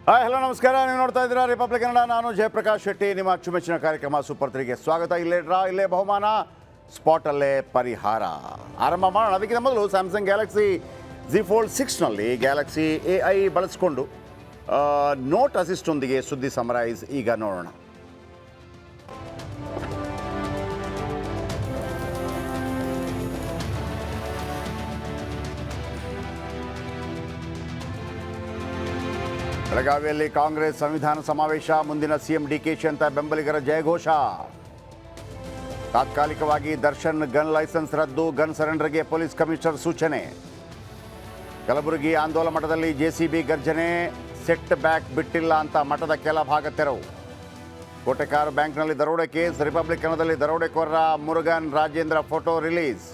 Hi hello ನಮಸ್ಕಾರ. ನೀವು ನೋಡ್ತಾ ಇದ್ದೀರಾ ರಿಪಬ್ಲಿಕ್ ಕನ್ನಡ. ನಾನು ಜಯಪ್ರಕಾಶ್ ಶೆಟ್ಟಿ. ನಿಮ್ಮ ಅಚ್ಚುಮೆಚ್ಚಿನ ಕಾರ್ಯಕ್ರಮ ಸೂಪರ್ 3ಗೆ ಸ್ವಾಗತ. ಇಲ್ಲೇ ಬಹುಮಾನ, ಸ್ಪಾಟಲ್ಲೇ ಪರಿಹಾರ. ಆರಂಭ ಮಾಡೋಣ. ಅದಕ್ಕಿಂತ ಮೊದಲು ಸ್ಯಾಮ್ಸಂಗ್ ಗ್ಯಾಲಕ್ಸಿ Z Fold 6ನಲ್ಲಿ ಗ್ಯಾಲಕ್ಸಿ AI ಬಳಸಿಕೊಂಡು ನೋಟ್ ಅಸಿಸ್ಟೊಂದಿಗೆ ಸುದ್ದಿ ಸಮರೈಸ್ ಈಗ ನೋಡೋಣ. ಬೆಳಗಾವಿಯಲ್ಲಿ ಕಾಂಗ್ರೆಸ್ ಸಂವಿಧಾನ ಸಮಾವೇಶ. ಮುಂದಿನ ಸಿಎಂ DKಶಿ ಅಂತ ಬೆಂಬಲಿಗರ ಜಯಘೋಷ. ತಾತ್ಕಾಲಿಕವಾಗಿ ದರ್ಶನ್ ಗನ್ ಲೈಸೆನ್ಸ್ ರದ್ದು, ಗನ್ ಸರೆಂಡರ್ಗೆ ಪೊಲೀಸ್ ಕಮಿಷನರ್ ಸೂಚನೆ. ಕಲಬುರಗಿ ಆಂದೋಲನ ಮಠದಲ್ಲಿ JCB ಗರ್ಜನೆ, ಸೆಟ್ ಬ್ಯಾಕ್ ಬಿಟ್ಟಿಲ್ಲ ಅಂತ ಮಠದ ಕೆಲ ಭಾಗ ತೆರವು. ಕೋಟೆಕಾರ್ ಬ್ಯಾಂಕ್ನಲ್ಲಿ ದರೋಡೆ ಕೇಸ್, ರಿಪಬ್ಲಿಕ್ ಕನ್ನಡದಲ್ಲಿ ದರೋಡೆಕೋರರ Murugan Rajendra photo release.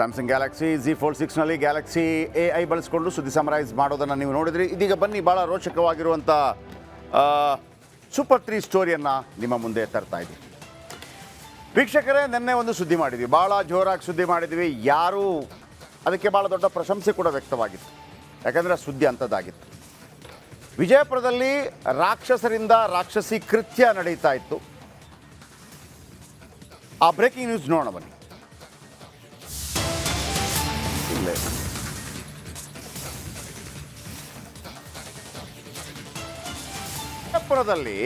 Samsung Galaxy Z Fold 6ನಲ್ಲಿ ಗ್ಯಾಲಕ್ಸಿ AI ಬಳಸಿಕೊಂಡು ಸುದ್ದಿ ಸಮರೈಸ್ ಮಾಡೋದನ್ನು ನೀವು ನೋಡಿದ್ರಿ. ಇದೀಗ ಬನ್ನಿ, ಭಾಳ ರೋಚಕವಾಗಿರುವಂಥ ಸೂಪರ್ 3 ಸ್ಟೋರಿಯನ್ನು ನಿಮ್ಮ ಮುಂದೆ ತರ್ತಾ ಇದ್ದೀವಿ. ವೀಕ್ಷಕರೇ, ನಿನ್ನೆ ಒಂದು ಸುದ್ದಿ ಮಾಡಿದ್ವಿ, ಭಾಳ ಜೋರಾಗಿ ಸುದ್ದಿ ಮಾಡಿದ್ವಿ. ಯಾರೂ ಅದಕ್ಕೆ ಭಾಳ ದೊಡ್ಡ ಪ್ರಶಂಸೆ ಕೂಡ ವ್ಯಕ್ತವಾಗಿತ್ತು, ಯಾಕಂದರೆ ಸುದ್ದಿ ಅಂಥದ್ದಾಗಿತ್ತು. ವಿಜಯಪುರದಲ್ಲಿ ರಾಕ್ಷಸರಿಂದ ರಾಕ್ಷಸಿ ಕೃತ್ಯ ನಡೀತಾ ಇತ್ತು. ಆ ಬ್ರೇಕಿಂಗ್ ನ್ಯೂಸ್ ನೋಡೋಣ ಬನ್ನಿ. ವಿಜಯಪುರದಲ್ಲಿ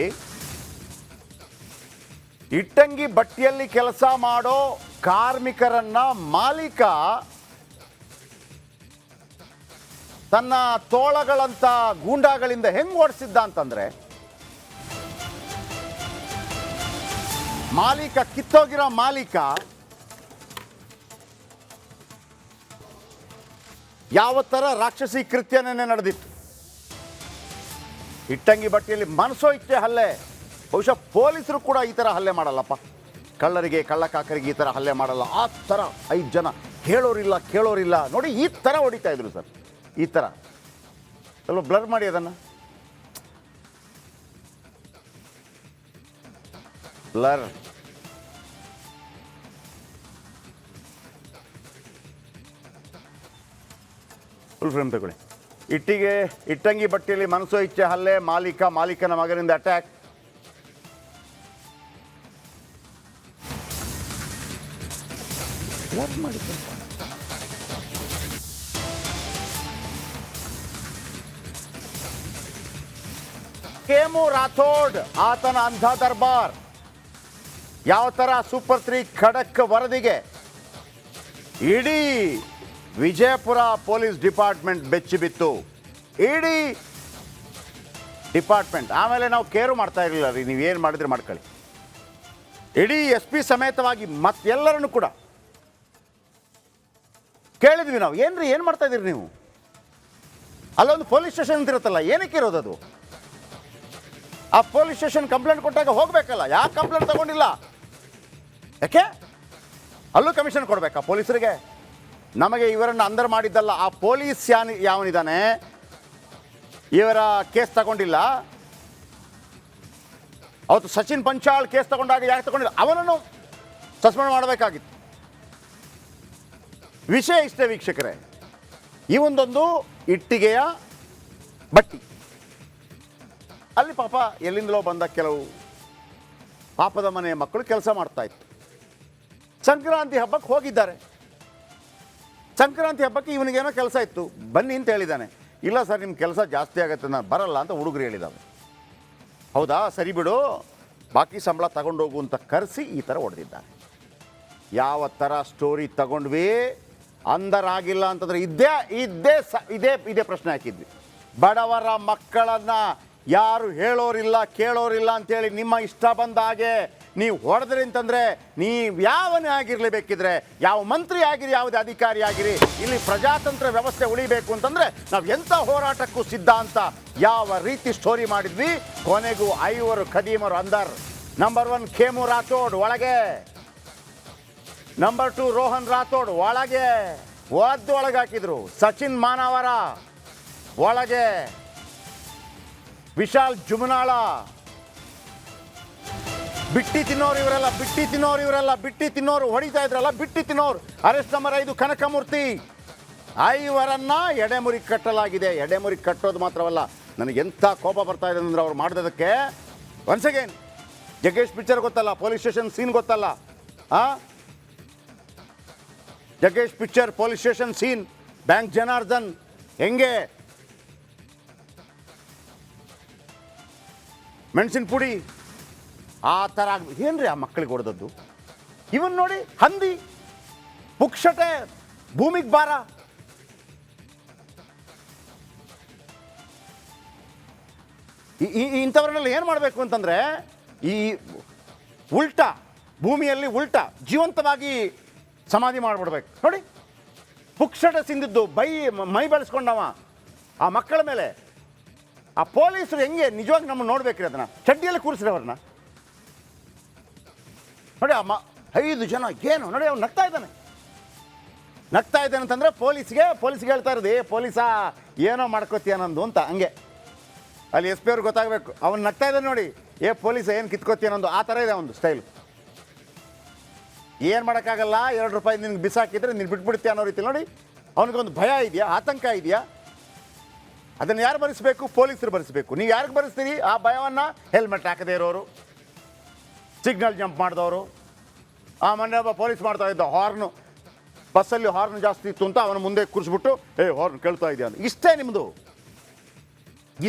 ಇಟ್ಟಂಗಿ ಬಟ್ಟಿಯಲ್ಲಿ ಕೆಲಸ ಮಾಡೋ ಕಾರ್ಮಿಕರನ್ನ ಮಾಲೀಕ ತನ್ನ ತೋಳಗಳಂತ ಗೂಂಡಾಗಳಿಂದ ಹೆಂಗ್ ಓಡಿಸಿದ್ದ ಅಂತಂದ್ರೆ, ಮಾಲೀಕ ಕಿತ್ತೋಗಿರೋ ಮಾಲೀಕ ಯಾವ ಥರ ರಾಕ್ಷಸಿ ಕೃತ್ಯನೇ ನಡೆದಿತ್ತು. ಇಟ್ಟಂಗಿ ಬಟ್ಟೆಯಲ್ಲಿ ಮನಸೋ ಇಚ್ಛೆ ಹಲ್ಲೆ. ಬಹುಶಃ ಪೊಲೀಸರು ಕೂಡ ಈ ಥರ ಹಲ್ಲೆ ಮಾಡಲ್ಲಪ್ಪ. ಕಳ್ಳರಿಗೆ ಕಳ್ಳಕಾಕರಿಗೆ ಈ ಥರ ಹಲ್ಲೆ ಮಾಡಲ್ಲ. ಆ ಥರ 5 ಜನ ಹೇಳೋರಿಲ್ಲ ಕೇಳೋರಿಲ್ಲ ನೋಡಿ, ಈ ಥರ ಹೊಡಿತಾ ಇದ್ರು ಸರ್. ಈ ಥರ ಸ್ವಲ್ಪ ಬ್ಲರ್ ಮಾಡಿ ಅದನ್ನು, ಬ್ಲರ್. ಫುಲ್ ಫ್ರೇಮ್ ತಗೊಳ್ಳಿ. ಇಟ್ಟಂಗಿ ಬಟ್ಟೆಯಲ್ಲಿ ಮನಸೋ ಇಚ್ಛೆ ಹಲ್ಲೆ, ಮಾಲೀಕನ ಮಗನಿಂದ ಅಟ್ಯಾಕ್. ಕೇಮು ರಾಥೋಡ್, ಆತನ ಅಂಧ ದರ್ಬಾರ್. ಯಾವ ಥರ ಸೂಪರ್ 3 ಖಡಕ್ ವರದಿಗೆ ಇಡೀ ವಿಜಯಪುರ ಪೊಲೀಸ್ ಡಿಪಾರ್ಟ್ಮೆಂಟ್ ಬೆಚ್ಚಿ ಬಿತ್ತು. ಇಡೀ ಡಿಪಾರ್ಟ್ಮೆಂಟ್. ಆಮೇಲೆ ನಾವು ಕೇರು ಮಾಡ್ತಾ ಇರಲಿಲ್ಲ ರೀ, ನೀವೇನು ಮಾಡಿದ್ರೆ ಮಾಡ್ಕೊಳ್ಳಿ. ಇಡೀ SP ಸಮೇತವಾಗಿ ಮತ್ತೆಲ್ಲರನ್ನು ಕೂಡ ಕೇಳಿದ್ವಿ ನಾವು, ಏನ್ರಿ ಏನು ಮಾಡ್ತಾ ಇದ್ದೀರಿ ನೀವು? ಅಲ್ಲೊಂದು ಪೊಲೀಸ್ ಸ್ಟೇಷನ್ ಅಂತ ಇರುತ್ತಲ್ಲ, ಏನಕ್ಕೆ ಇರೋದು ಅದು? ಆ ಪೊಲೀಸ್ ಸ್ಟೇಷನ್ ಕಂಪ್ಲೇಂಟ್ ಕೊಟ್ಟಾಗ ಹೋಗಬೇಕಲ್ಲ. ಯಾಕೆ ಕಂಪ್ಲೇಂಟ್ ತಗೊಂಡಿಲ್ಲ? ಯಾಕೆ? ಅಲ್ಲೂ ಕಮಿಷನ್ ಕೊಡಬೇಕಾ ಪೊಲೀಸರಿಗೆ? ನಮಗೆ ಇವರನ್ನು ಅಂದರ್ ಮಾಡಿದ್ದಲ್ಲ ಆ ಪೊಲೀಸ್ ಯಾವನಿದ್ದಾನೆ, ಇವರ ಕೇಸ್ ತಗೊಂಡಿಲ್ಲ. ಅವತ್ತು ಸಚಿನ್ ಪಂಚಾಳ್ ಕೇಸ್ ತಗೊಂಡಾಗ ಯಾಕೆ ತಗೊಂಡಿಲ್ಲ? ಅವನನ್ನು ಸಸ್ಪೆಂಡ್ ಮಾಡಬೇಕಾಗಿತ್ತು. ವಿಷಯ ಇಷ್ಟೇ ವೀಕ್ಷಕರೇ, ಈ ಒಂದೊಂದು ಇಟ್ಟಿಗೆಯ ಬಟ್ಟಿ ಅಲ್ಲಿ ಪಾಪ ಎಲ್ಲಿಂದಲೋ ಬಂದ ಕೆಲವು ಪಾಪದ ಮನೆಯ ಮಕ್ಕಳು ಕೆಲಸ ಮಾಡ್ತಾ ಇತ್ತು. ಸಂಕ್ರಾಂತಿ ಹಬ್ಬಕ್ಕೆ ಹೋಗಿದ್ದಾರೆ. ಸಂಕ್ರಾಂತಿ ಹಬ್ಬಕ್ಕೆ ಇವನಿಗೇನೋ ಕೆಲಸ ಇತ್ತು, ಬನ್ನಿ ಅಂತ ಹೇಳಿದ್ದಾನೆ. ಇಲ್ಲ ಸರ್, ನಿಮ್ಮ ಕೆಲಸ ಜಾಸ್ತಿ ಆಗುತ್ತೆ, ನಾನು ಬರಲ್ಲ ಅಂತ ಹುಡುಗರು ಹೇಳಿದ್ದಾವೆ. ಹೌದಾ, ಸರಿ ಬಿಡು, ಬಾಕಿ ಸಂಬಳ ತಗೊಂಡೋಗು ಅಂತ ಕರೆಸಿ ಈ ಥರ ಹೊಡೆದಿದ್ದಾನೆ. ಯಾವ ಥರ ಸ್ಟೋರಿ ತಗೊಂಡ್ವಿ ಅಂದರಾಗಿಲ್ಲ ಅಂತಂದರೆ ಇದೇ ಪ್ರಶ್ನೆ ಹಾಕಿದ್ವಿ. ಬಡವರ ಮಕ್ಕಳನ್ನು ಯಾರು ಹೇಳೋರಿಲ್ಲ ಕೇಳೋರಿಲ್ಲ ಅಂತೇಳಿ ನಿಮ್ಮ ಇಷ್ಟ ಬಂದ ಹಾಗೆ ನೀವು ಹೊಡೆದ್ರಿ ಅಂತಂದರೆ, ನೀವು ಯಾವನೇ ಆಗಿರಲಿ, ಬೇಕಿದ್ರೆ ಯಾವ ಮಂತ್ರಿ ಆಗಿರಿ, ಯಾವುದೇ ಅಧಿಕಾರಿ ಆಗಿರಿ, ಇಲ್ಲಿ ಪ್ರಜಾತಂತ್ರ ವ್ಯವಸ್ಥೆ ಉಳಿಬೇಕು ಅಂತಂದರೆ ನಾವು ಎಂಥ ಹೋರಾಟಕ್ಕೂ ಸಿದ್ಧ ಅಂತ ಯಾವ ರೀತಿ ಸ್ಟೋರಿ ಮಾಡಿದ್ವಿ. ಕೊನೆಗೂ 5 ಖದೀಮರು ಅಂದರ್. ನಂಬರ್ 1 ಖೇಮು ರಾಥೋಡ್ ಒಳಗೆ, ನಂಬರ್ 2 ರೋಹನ್ ರಾಥೋಡ್ ಒಳಗೆ, ಒಳಗೆ ಹಾಕಿದ್ರು. ಸಚಿನ್ ಮಾನವರ ಒಳಗೆ, ವಿಶಾಲ್ ಜುಮನಾಳ, ಬಿಟ್ಟಿ ತಿನ್ನೋರು ಇವರೆಲ್ಲ, ಬಿಟ್ಟಿ ತಿನ್ನೋರು ಹೊಡಿತಾ ಇದ್ರಲ್ಲ, ಬಿಟ್ಟಿ ತಿನ್ನೋರು. ಅರೆಸ್ಟ್ ನಂಬರ್ 5 ಕನಕಮೂರ್ತಿ, ಐವರನ್ನ ಎಡೆಮುರಿ ಕಟ್ಟಲಾಗಿದೆ. ಎಡೆಮುರಿ ಕಟ್ಟೋದು ಮಾತ್ರವಲ್ಲ, ನನಗೆಂಥ ಕೋಪ ಬರ್ತಾ ಇದೆ ಅಂದರೆ ಅವ್ರು ಮಾಡಿದಕ್ಕೆ. ಒನ್ಸ್ ಅಗೇನ್, ಜಗ್ಗೇಶ್ ಪಿಕ್ಚರ್ ಗೊತ್ತಲ್ಲ, ಪೊಲೀಸ್ ಸ್ಟೇಷನ್ ಸೀನ್ ಗೊತ್ತಲ್ಲ, Jaggesh picture police station scene, bank Janardhan ಹೆಂಗೆ ಮೆಣಸಿನ ಪುಡಿ ಆ ಥರ ಏನ್ರಿ ಆ ಮಕ್ಕಳಿಗೆ ಹೊಡೆದದ್ದು. ಇವನ್ ನೋಡಿ, ಹಂದಿ ಪುಕ್ಷಟೆ ಭೂಮಿಗೆ ಭಾರ. ಇಂಥವ್ರನ್ನೆಲ್ಲ ಏನು ಮಾಡಬೇಕು ಅಂತಂದರೆ, ಈ ಉಲ್ಟಾ ಭೂಮಿಯಲ್ಲಿ ಉಲ್ಟಾ ಜೀವಂತವಾಗಿ ಸಮಾಧಿ ಮಾಡಿಬಿಡ್ಬೇಕು. ನೋಡಿ, ಪುಕ್ಷಟೆ ಸಿಂದಿದ್ದು ಮೈ ಬೆಳೆಸ್ಕೊಂಡವ ಆ ಮಕ್ಕಳ ಮೇಲೆ. ಆ ಪೊಲೀಸರು ಹೆಂಗೆ ನಿಜವಾಗಿ ನಮ್ಮನ್ನು ನೋಡ್ಬೇಕ್ರಿ, ಅದನ್ನು ಚಡ್ಡಿಯಲ್ಲಿ ಕೂರಿಸ್ರಿ ಅವ್ರನ್ನ. ನೋಡಿ, 5 ಜನ ಏನು ನೋಡಿ, ಅವ್ನು ನಗ್ತಾ ಇದ್ದಾನೆ ಅಂತಂದರೆ ಪೊಲೀಸ್ಗೆ ಹೇಳ್ತಾ ಇರೋದು, ಪೊಲೀಸಾ ಏನೋ ಮಾಡ್ಕೋತೀಯ ನಂದು ಅಂತ. ಹಂಗೆ ಅಲ್ಲಿ ಎಸ್ ಪಿ ಅವ್ರಿಗೆ ಗೊತ್ತಾಗಬೇಕು, ಅವ್ನು ನಗ್ತಾ ಇದ್ದಾನೆ ನೋಡಿ, ಪೊಲೀಸ ಏನು ಕಿತ್ಕೋತೀಯ ಅನ್ನೋದು. ಆ ಥರ ಇದೆ ಒಂದು ಸ್ಟೈಲು. ಏನು ಮಾಡೋಕ್ಕಾಗಲ್ಲ, 2 ರೂಪಾಯಿ ನಿನ್ಗೆ ಬಿಸಾಕಿದ್ರೆ ನೀನು ಬಿಟ್ಬಿಡ್ತೀಯ ಅನ್ನೋ ರೀತಿ. ನೋಡಿ, ಅವನಿಗೊಂದು ಭಯ ಇದೆಯಾ, ಆತಂಕ ಇದೆಯಾ? ಅದನ್ನು ಯಾರು ಭರಿಸಬೇಕು? ಪೊಲೀಸರು ಭರಿಸಬೇಕು. ನೀವು ಯಾರಿಗೆ ಭರಿಸ್ತೀರಿ ಆ ಭಯವನ್ನು? ಹೆಲ್ಮೆಟ್ ಹಾಕದೇ ಇರೋರು, ಸಿಗ್ನಲ್ ಜಂಪ್ ಮಾಡಿದವರು. ಮೊನ್ನೆ ಒಬ್ಬ ಪೊಲೀಸ್ ಮಾಡ್ತಾ ಇದ್ದ, ಹಾರ್ನು ಬಸ್ಸಲ್ಲಿ ಹಾರ್ನ್ ಜಾಸ್ತಿ ಇತ್ತು ಅಂತ ಅವನ ಮುಂದೆ ಕೂರಿಸ್ಬಿಟ್ಟು ಹಾರ್ನ್ ಕೇಳ್ತಾ ಇದೆಯಾ ಅಂತ. ಇಷ್ಟೇ ನಿಮ್ಮದು,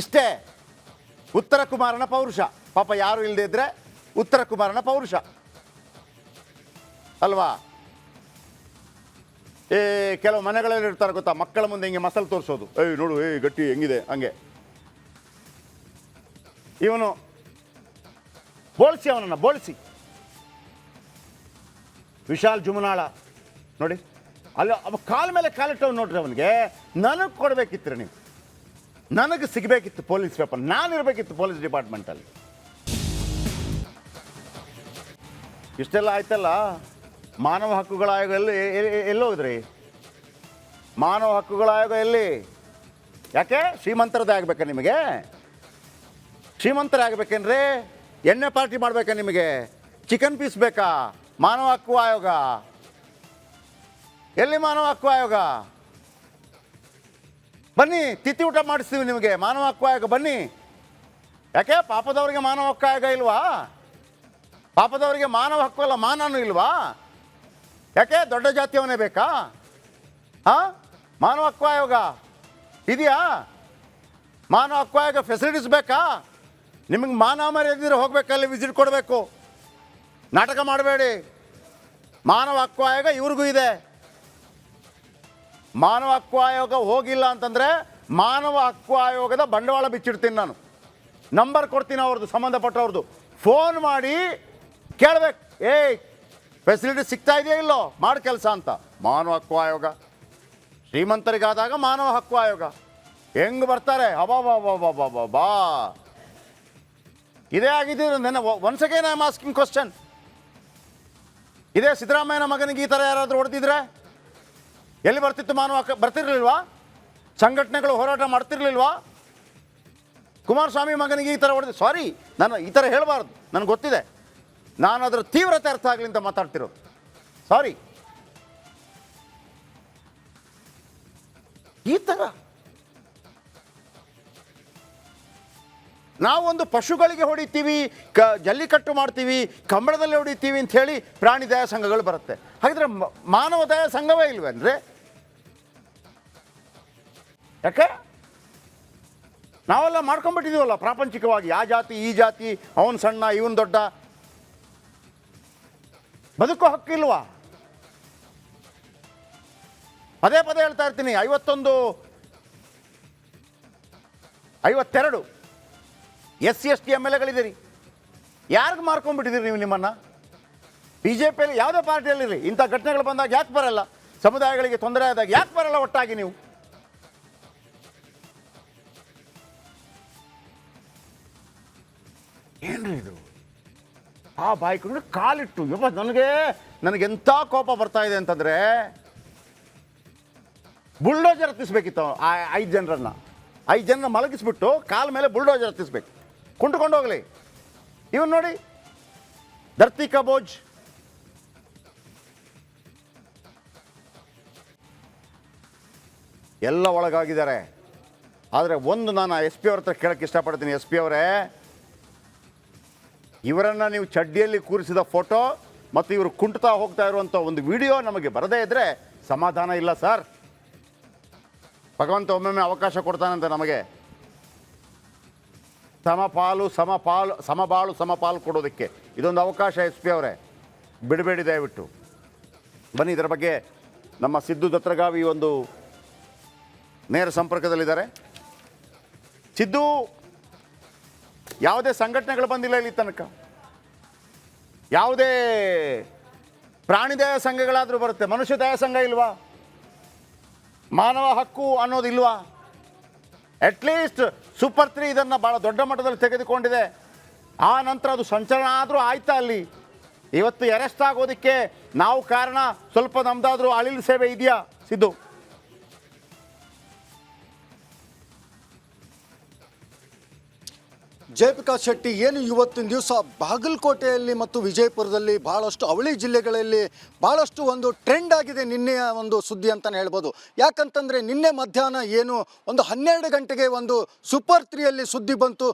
ಇಷ್ಟೇ ಉತ್ತರ ಕುಮಾರನ ಪೌರುಷ. ಪಾಪ ಯಾರು ಇಲ್ಲದೆ ಇದ್ದರೆ ಉತ್ತರ ಕುಮಾರನ ಪೌರುಷ ಅಲ್ವಾ? ಕೆಲವು ಮನೆಗಳಲ್ಲಿ ಇರ್ತಾರೆ ಗೊತ್ತಾ, ಮಕ್ಕಳ ಮುಂದೆ ಹಿಂಗೆ ಮಸಲು ತೋರಿಸೋದು, ನೋಡು ಗಟ್ಟಿ ಹೆಂಗಿದೆ ಹಂಗೆ. ಇವನು ಅವನನ್ನು ಬೋಳಿಸಿ ವಿಶಾಲ್ ಜುಮನಾಳ ನೋಡಿ, ಅಲ್ಲಿ ಅವ ಕಾಲ ಮೇಲೆ ಕಾಲಿಟ್ಟವ್ ನೋಡ್ರಿ. ಅವನಿಗೆ ನನಗೆ ಕೊಡಬೇಕಿತ್ತು, ನೀವು ನನಗೆ ಸಿಗಬೇಕಿತ್ತು ಪೊಲೀಸ್ ವೆಪನ್, ನಾನಿರಬೇಕಿತ್ತು ಪೊಲೀಸ್ ಡಿಪಾರ್ಟ್ಮೆಂಟಲ್ಲಿ. ಇಷ್ಟೆಲ್ಲ ಆಯ್ತಲ್ಲ, ಮಾನವ ಹಕ್ಕುಗಳ ಆಯೋಗ ಎಲ್ಲೋದ್ರಿ? ಮಾನವ ಹಕ್ಕುಗಳ ಆಯೋಗ ಎಲ್ಲಿ? ಯಾಕೆ ಶ್ರೀಮಂತರದೇ ಆಗ್ಬೇಕಾ ನಿಮಗೆ? ಶ್ರೀಮಂತರ ಆಗ್ಬೇಕೇನ್ರಿ? ಎಣ್ಣೆ ಪಾರ್ಟಿ ಮಾಡ್ಬೇಕಾ ನಿಮಗೆ? ಚಿಕನ್ ಪೀಸ್ ಬೇಕಾ? ಮಾನವ ಹಕ್ಕು ಆಯೋಗ ಎಲ್ಲಿ? ಮಾನವ ಹಕ್ಕು ಆಯೋಗ ಬನ್ನಿ, ತಿಥಿ ಊಟ ಮಾಡಿಸ್ತೀವಿ ನಿಮಗೆ. ಮಾನವ ಹಕ್ಕು ಆಯೋಗ ಬನ್ನಿ. ಯಾಕೆ ಪಾಪದವರಿಗೆ ಮಾನವ ಹಕ್ಕು ಆಯೋಗ ಇಲ್ವಾ? ಪಾಪದವರಿಗೆ ಮಾನವ ಹಕ್ಕು ಅಲ್ಲ, ಮಾನನೂ ಇಲ್ವಾ? ಯಾಕೆ ದೊಡ್ಡ ಜಾತಿಯವನೇ ಬೇಕಾ? ಮಾನವ ಹಕ್ಕು ಆಯೋಗ ಇದೆಯಾ? ಮಾನವ ಹಕ್ಕು ಆಯೋಗ ಫೆಸಿಲಿಟೀಸ್ ಬೇಕಾ ನಿಮಗೆ? ಮಾನವ ಮರ್ಯಾದಿದ್ರೆ ಹೋಗ್ಬೇಕಲ್ಲಿ ವಿಸಿಟ್ ಕೊಡಬೇಕು. ನಾಟಕ ಮಾಡಬೇಡಿ. ಮಾನವ ಹಕ್ಕು ಆಯೋಗ ಇವ್ರಿಗೂ ಇದೆ. ಮಾನವ ಹಕ್ಕು ಆಯೋಗ ಹೋಗಿಲ್ಲ ಅಂತಂದರೆ ಮಾನವ ಹಕ್ಕು ಆಯೋಗದ ಬಂಡವಾಳ ಬಿಚ್ಚಿಡ್ತೀನಿ ನಾನು. ನಂಬರ್ ಕೊಡ್ತೀನಿ ಅವ್ರದ್ದು, ಸಂಬಂಧಪಟ್ಟವ್ರದ್ದು. ಫೋನ್ ಮಾಡಿ ಕೇಳಬೇಕು, ಫೆಸಿಲಿಟಿ ಸಿಗ್ತಾ ಇದೆಯಾ ಇಲ್ಲೋ, ಮಾಡಿ ಕೆಲಸ ಅಂತ. ಮಾನವ ಹಕ್ಕು ಆಯೋಗ ಶ್ರೀಮಂತರಿಗಾದಾಗ ಮಾನವ ಹಕ್ಕು ಆಯೋಗ ಹೆಂಗೆ ಬರ್ತಾರೆ? ಬಾ ಇದೇ ಆಗಿದ್ದೀರಿ ನನ್ನ. Once again I am asking question. ಇದೇ ಸಿದ್ದರಾಮಯ್ಯನ ಮಗನಿಗೆ ಈ ಥರ ಯಾರಾದರೂ ಹೊಡೆದಿದ್ರೆ ಎಲ್ಲಿ ಬರ್ತಿತ್ತು ಮಾನವ ಹಕ್ಕು? ಬರ್ತಿರ್ಲಿಲ್ವಾ? ಸಂಘಟನೆಗಳು ಹೋರಾಟ ಮಾಡ್ತಿರ್ಲಿಲ್ವಾ? ಕುಮಾರಸ್ವಾಮಿ ಮಗನಿಗೆ ಈ ಥರ ಹೊಡೆದು, ಸಾರಿ ನಾನು ಈ ಥರ ಹೇಳಬಾರ್ದು, ನನಗೆ ಗೊತ್ತಿದೆ, ನಾನು ಅದರ ತೀವ್ರತೆ ಅರ್ಥ ಆಗಲಿ ಅಂತ ಮಾತಾಡ್ತಿರೋದು. ಸಾರಿ. ಈ ಥರ ನಾವೊಂದು ಪಶುಗಳಿಗೆ ಹೊಡಿತೀವಿ, ಜಲ್ಲಿಕಟ್ಟು ಮಾಡ್ತೀವಿ, ಕಂಬಳದಲ್ಲಿ ಹೊಡಿತೀವಿ ಅಂತ ಹೇಳಿ ಪ್ರಾಣಿ ದಯಾ ಸಂಘಗಳು ಬರುತ್ತೆ. ಹಾಗಿದ್ರೆ ಮಾನವ ದಯಾ ಸಂಘವೇ ಇಲ್ವೇನ್ರಿ? ಯಾಕೆ ನಾವೆಲ್ಲ ಮಾಡ್ಕೊಂಡ್ಬಿಟ್ಟಿದ್ದೀವಲ್ಲ ಪ್ರಾಪಂಚಿಕವಾಗಿ, ಆ ಜಾತಿ ಈ ಜಾತಿ, ಅವನು ಸಣ್ಣ ಇವನು ದೊಡ್ಡ. ಬದುಕೋ ಹಕ್ಕಿಲ್ವಾ? ಪದೇ ಪದೇ ಹೇಳ್ತಾ ಇರ್ತೀನಿ, 52 SC/ST MLAಗಳಿದ್ದೀರಿ. ಯಾರಿಗೆ ಮಾರ್ಕೊಂಡ್ಬಿಟ್ಟಿದ್ದೀರಿ ನೀವು ನಿಮ್ಮನ್ನು? BJPಯಲ್ಲಿ ಯಾವುದೇ ಪಾರ್ಟಿಯಲ್ಲಿರಿ, ಇಂಥ ಘಟನೆಗಳು ಬಂದಾಗ ಯಾಕೆ ಬರಲ್ಲ? ಸಮುದಾಯಗಳಿಗೆ ತೊಂದರೆ ಆದಾಗ ಯಾಕೆ ಬರಲ್ಲ ಒಟ್ಟಾಗಿ ನೀವು? ಏನ್ರಿ ಇದು? ಆ ಬಾಯ್ಕೊಂಡು ಕಾಲಿಟ್ಟು ನನಗೆಂಥ ಕೋಪ ಬರ್ತಾ ಇದೆ ಅಂತಂದರೆ, ಬುಲ್ಡೋಜರ್ ಹತ್ತಿಸ್ಬೇಕಿತ್ತು. 5 ಜನರನ್ನ ಮಲಗಿಸ್ಬಿಟ್ಟು ಕಾಲ ಮೇಲೆ ಬುಲ್ಡೋಜರ್ ಹತ್ತಿಸ್ಬೇಕು, ಕುಂಟುಕೊಂಡು ಹೋಗಲಿ. ಇವನು ನೋಡಿ, ಧರ್ತಿ ಕಬೋಜ್. ಎಲ್ಲ ಒಳಗಾಗಿದ್ದಾರೆ. ಆದರೆ ಒಂದು ನಾನು ಎಸ್ ಪಿ ಅವ್ರ ಹತ್ರ ಕೇಳೋಕ್ಕೆ ಇಷ್ಟಪಡ್ತೀನಿ. ಎಸ್ ಪಿ ಅವರೇ, ಇವರನ್ನು ನೀವು ಚಡ್ಡಿಯಲ್ಲಿ ಕೂರಿಸಿದ ಫೋಟೋ ಮತ್ತು ಇವರು ಕುಂಟ್ತಾ ಹೋಗ್ತಾ ಇರುವಂಥ ಒಂದು ವಿಡಿಯೋ ನಮಗೆ ಬರದೇ ಇದ್ದರೆ ಸಮಾಧಾನ ಇಲ್ಲ ಸರ್. ಭಗವಂತ ಒಮ್ಮೊಮ್ಮೆ ಅವಕಾಶ ಕೊಡ್ತಾನಂತೆ ನಮಗೆ ಸಮಪಾಲು ಕೊಡೋದಕ್ಕೆ. ಇದೊಂದು ಅವಕಾಶ ಎಸ್ ಪಿ ಅವರೇ, ಬಿಡಬೇಡಿ ದಯವಿಟ್ಟು. ಬನ್ನಿ, ಇದರ ಬಗ್ಗೆ ನಮ್ಮ ಸಿದ್ದು ದತ್ರಗಾವಿ ಒಂದು ನೇರ ಸಂಪರ್ಕದಲ್ಲಿದ್ದಾರೆ. ಸಿದ್ದು, ಯಾವುದೇ ಸಂಘಟನೆಗಳು ಬಂದಿಲ್ಲ ಇಲ್ಲಿ ತನಕ, ಯಾವುದೇ ಪ್ರಾಣಿದಯ ಸಂಘಗಳಾದರೂ ಬರುತ್ತೆ, ಮನುಷ್ಯ ದಯ ಸಂಘ ಇಲ್ವಾ? ಮಾನವ ಹಕ್ಕು ಅನ್ನೋದಿಲ್ವಾ? ಅಟ್ಲೀಸ್ಟ್ ಸೂಪರ್ 3 ಇದನ್ನು ಭಾಳ ದೊಡ್ಡ ಮಟ್ಟದಲ್ಲಿ ತೆಗೆದುಕೊಂಡಿದೆ. ಆ ನಂತರ ಅದು ಸಂಚಲನ ಆದರೂ ಆಯ್ತಾ ಅಲ್ಲಿ? ಇವತ್ತು ಅರೆಸ್ಟ್ ಆಗೋದಕ್ಕೆ ನಾವು ಕಾರಣ, ಸ್ವಲ್ಪ ನಮ್ದಾದರೂ ಅಳಿಲು ಸೇವೆ ಇದೆಯಾ ಸಿದ್ದು? ಜಯಪ್ರಕಾಶ್ ಶೆಟ್ಟಿ, ಏನು ಇವತ್ತಿನ ದಿವಸ ಬಾಗಲಕೋಟೆಯಲ್ಲಿ ಮತ್ತು ವಿಜಯಪುರದಲ್ಲಿ ಭಾಳಷ್ಟು ಅವಳಿ ಜಿಲ್ಲೆಗಳಲ್ಲಿ ಭಾಳಷ್ಟು ಒಂದು ಟ್ರೆಂಡ್ ಆಗಿದೆ ನಿನ್ನೆಯ ಒಂದು ಸುದ್ದಿ ಅಂತಲೇ ಹೇಳ್ಬೋದು. ಯಾಕಂತಂದರೆ ನಿನ್ನೆ ಮಧ್ಯಾಹ್ನ ಏನು ಒಂದು 12 ಗಂಟೆಗೆ ಒಂದು ಸೂಪರ್ 3ಯಲ್ಲಿ ಸುದ್ದಿ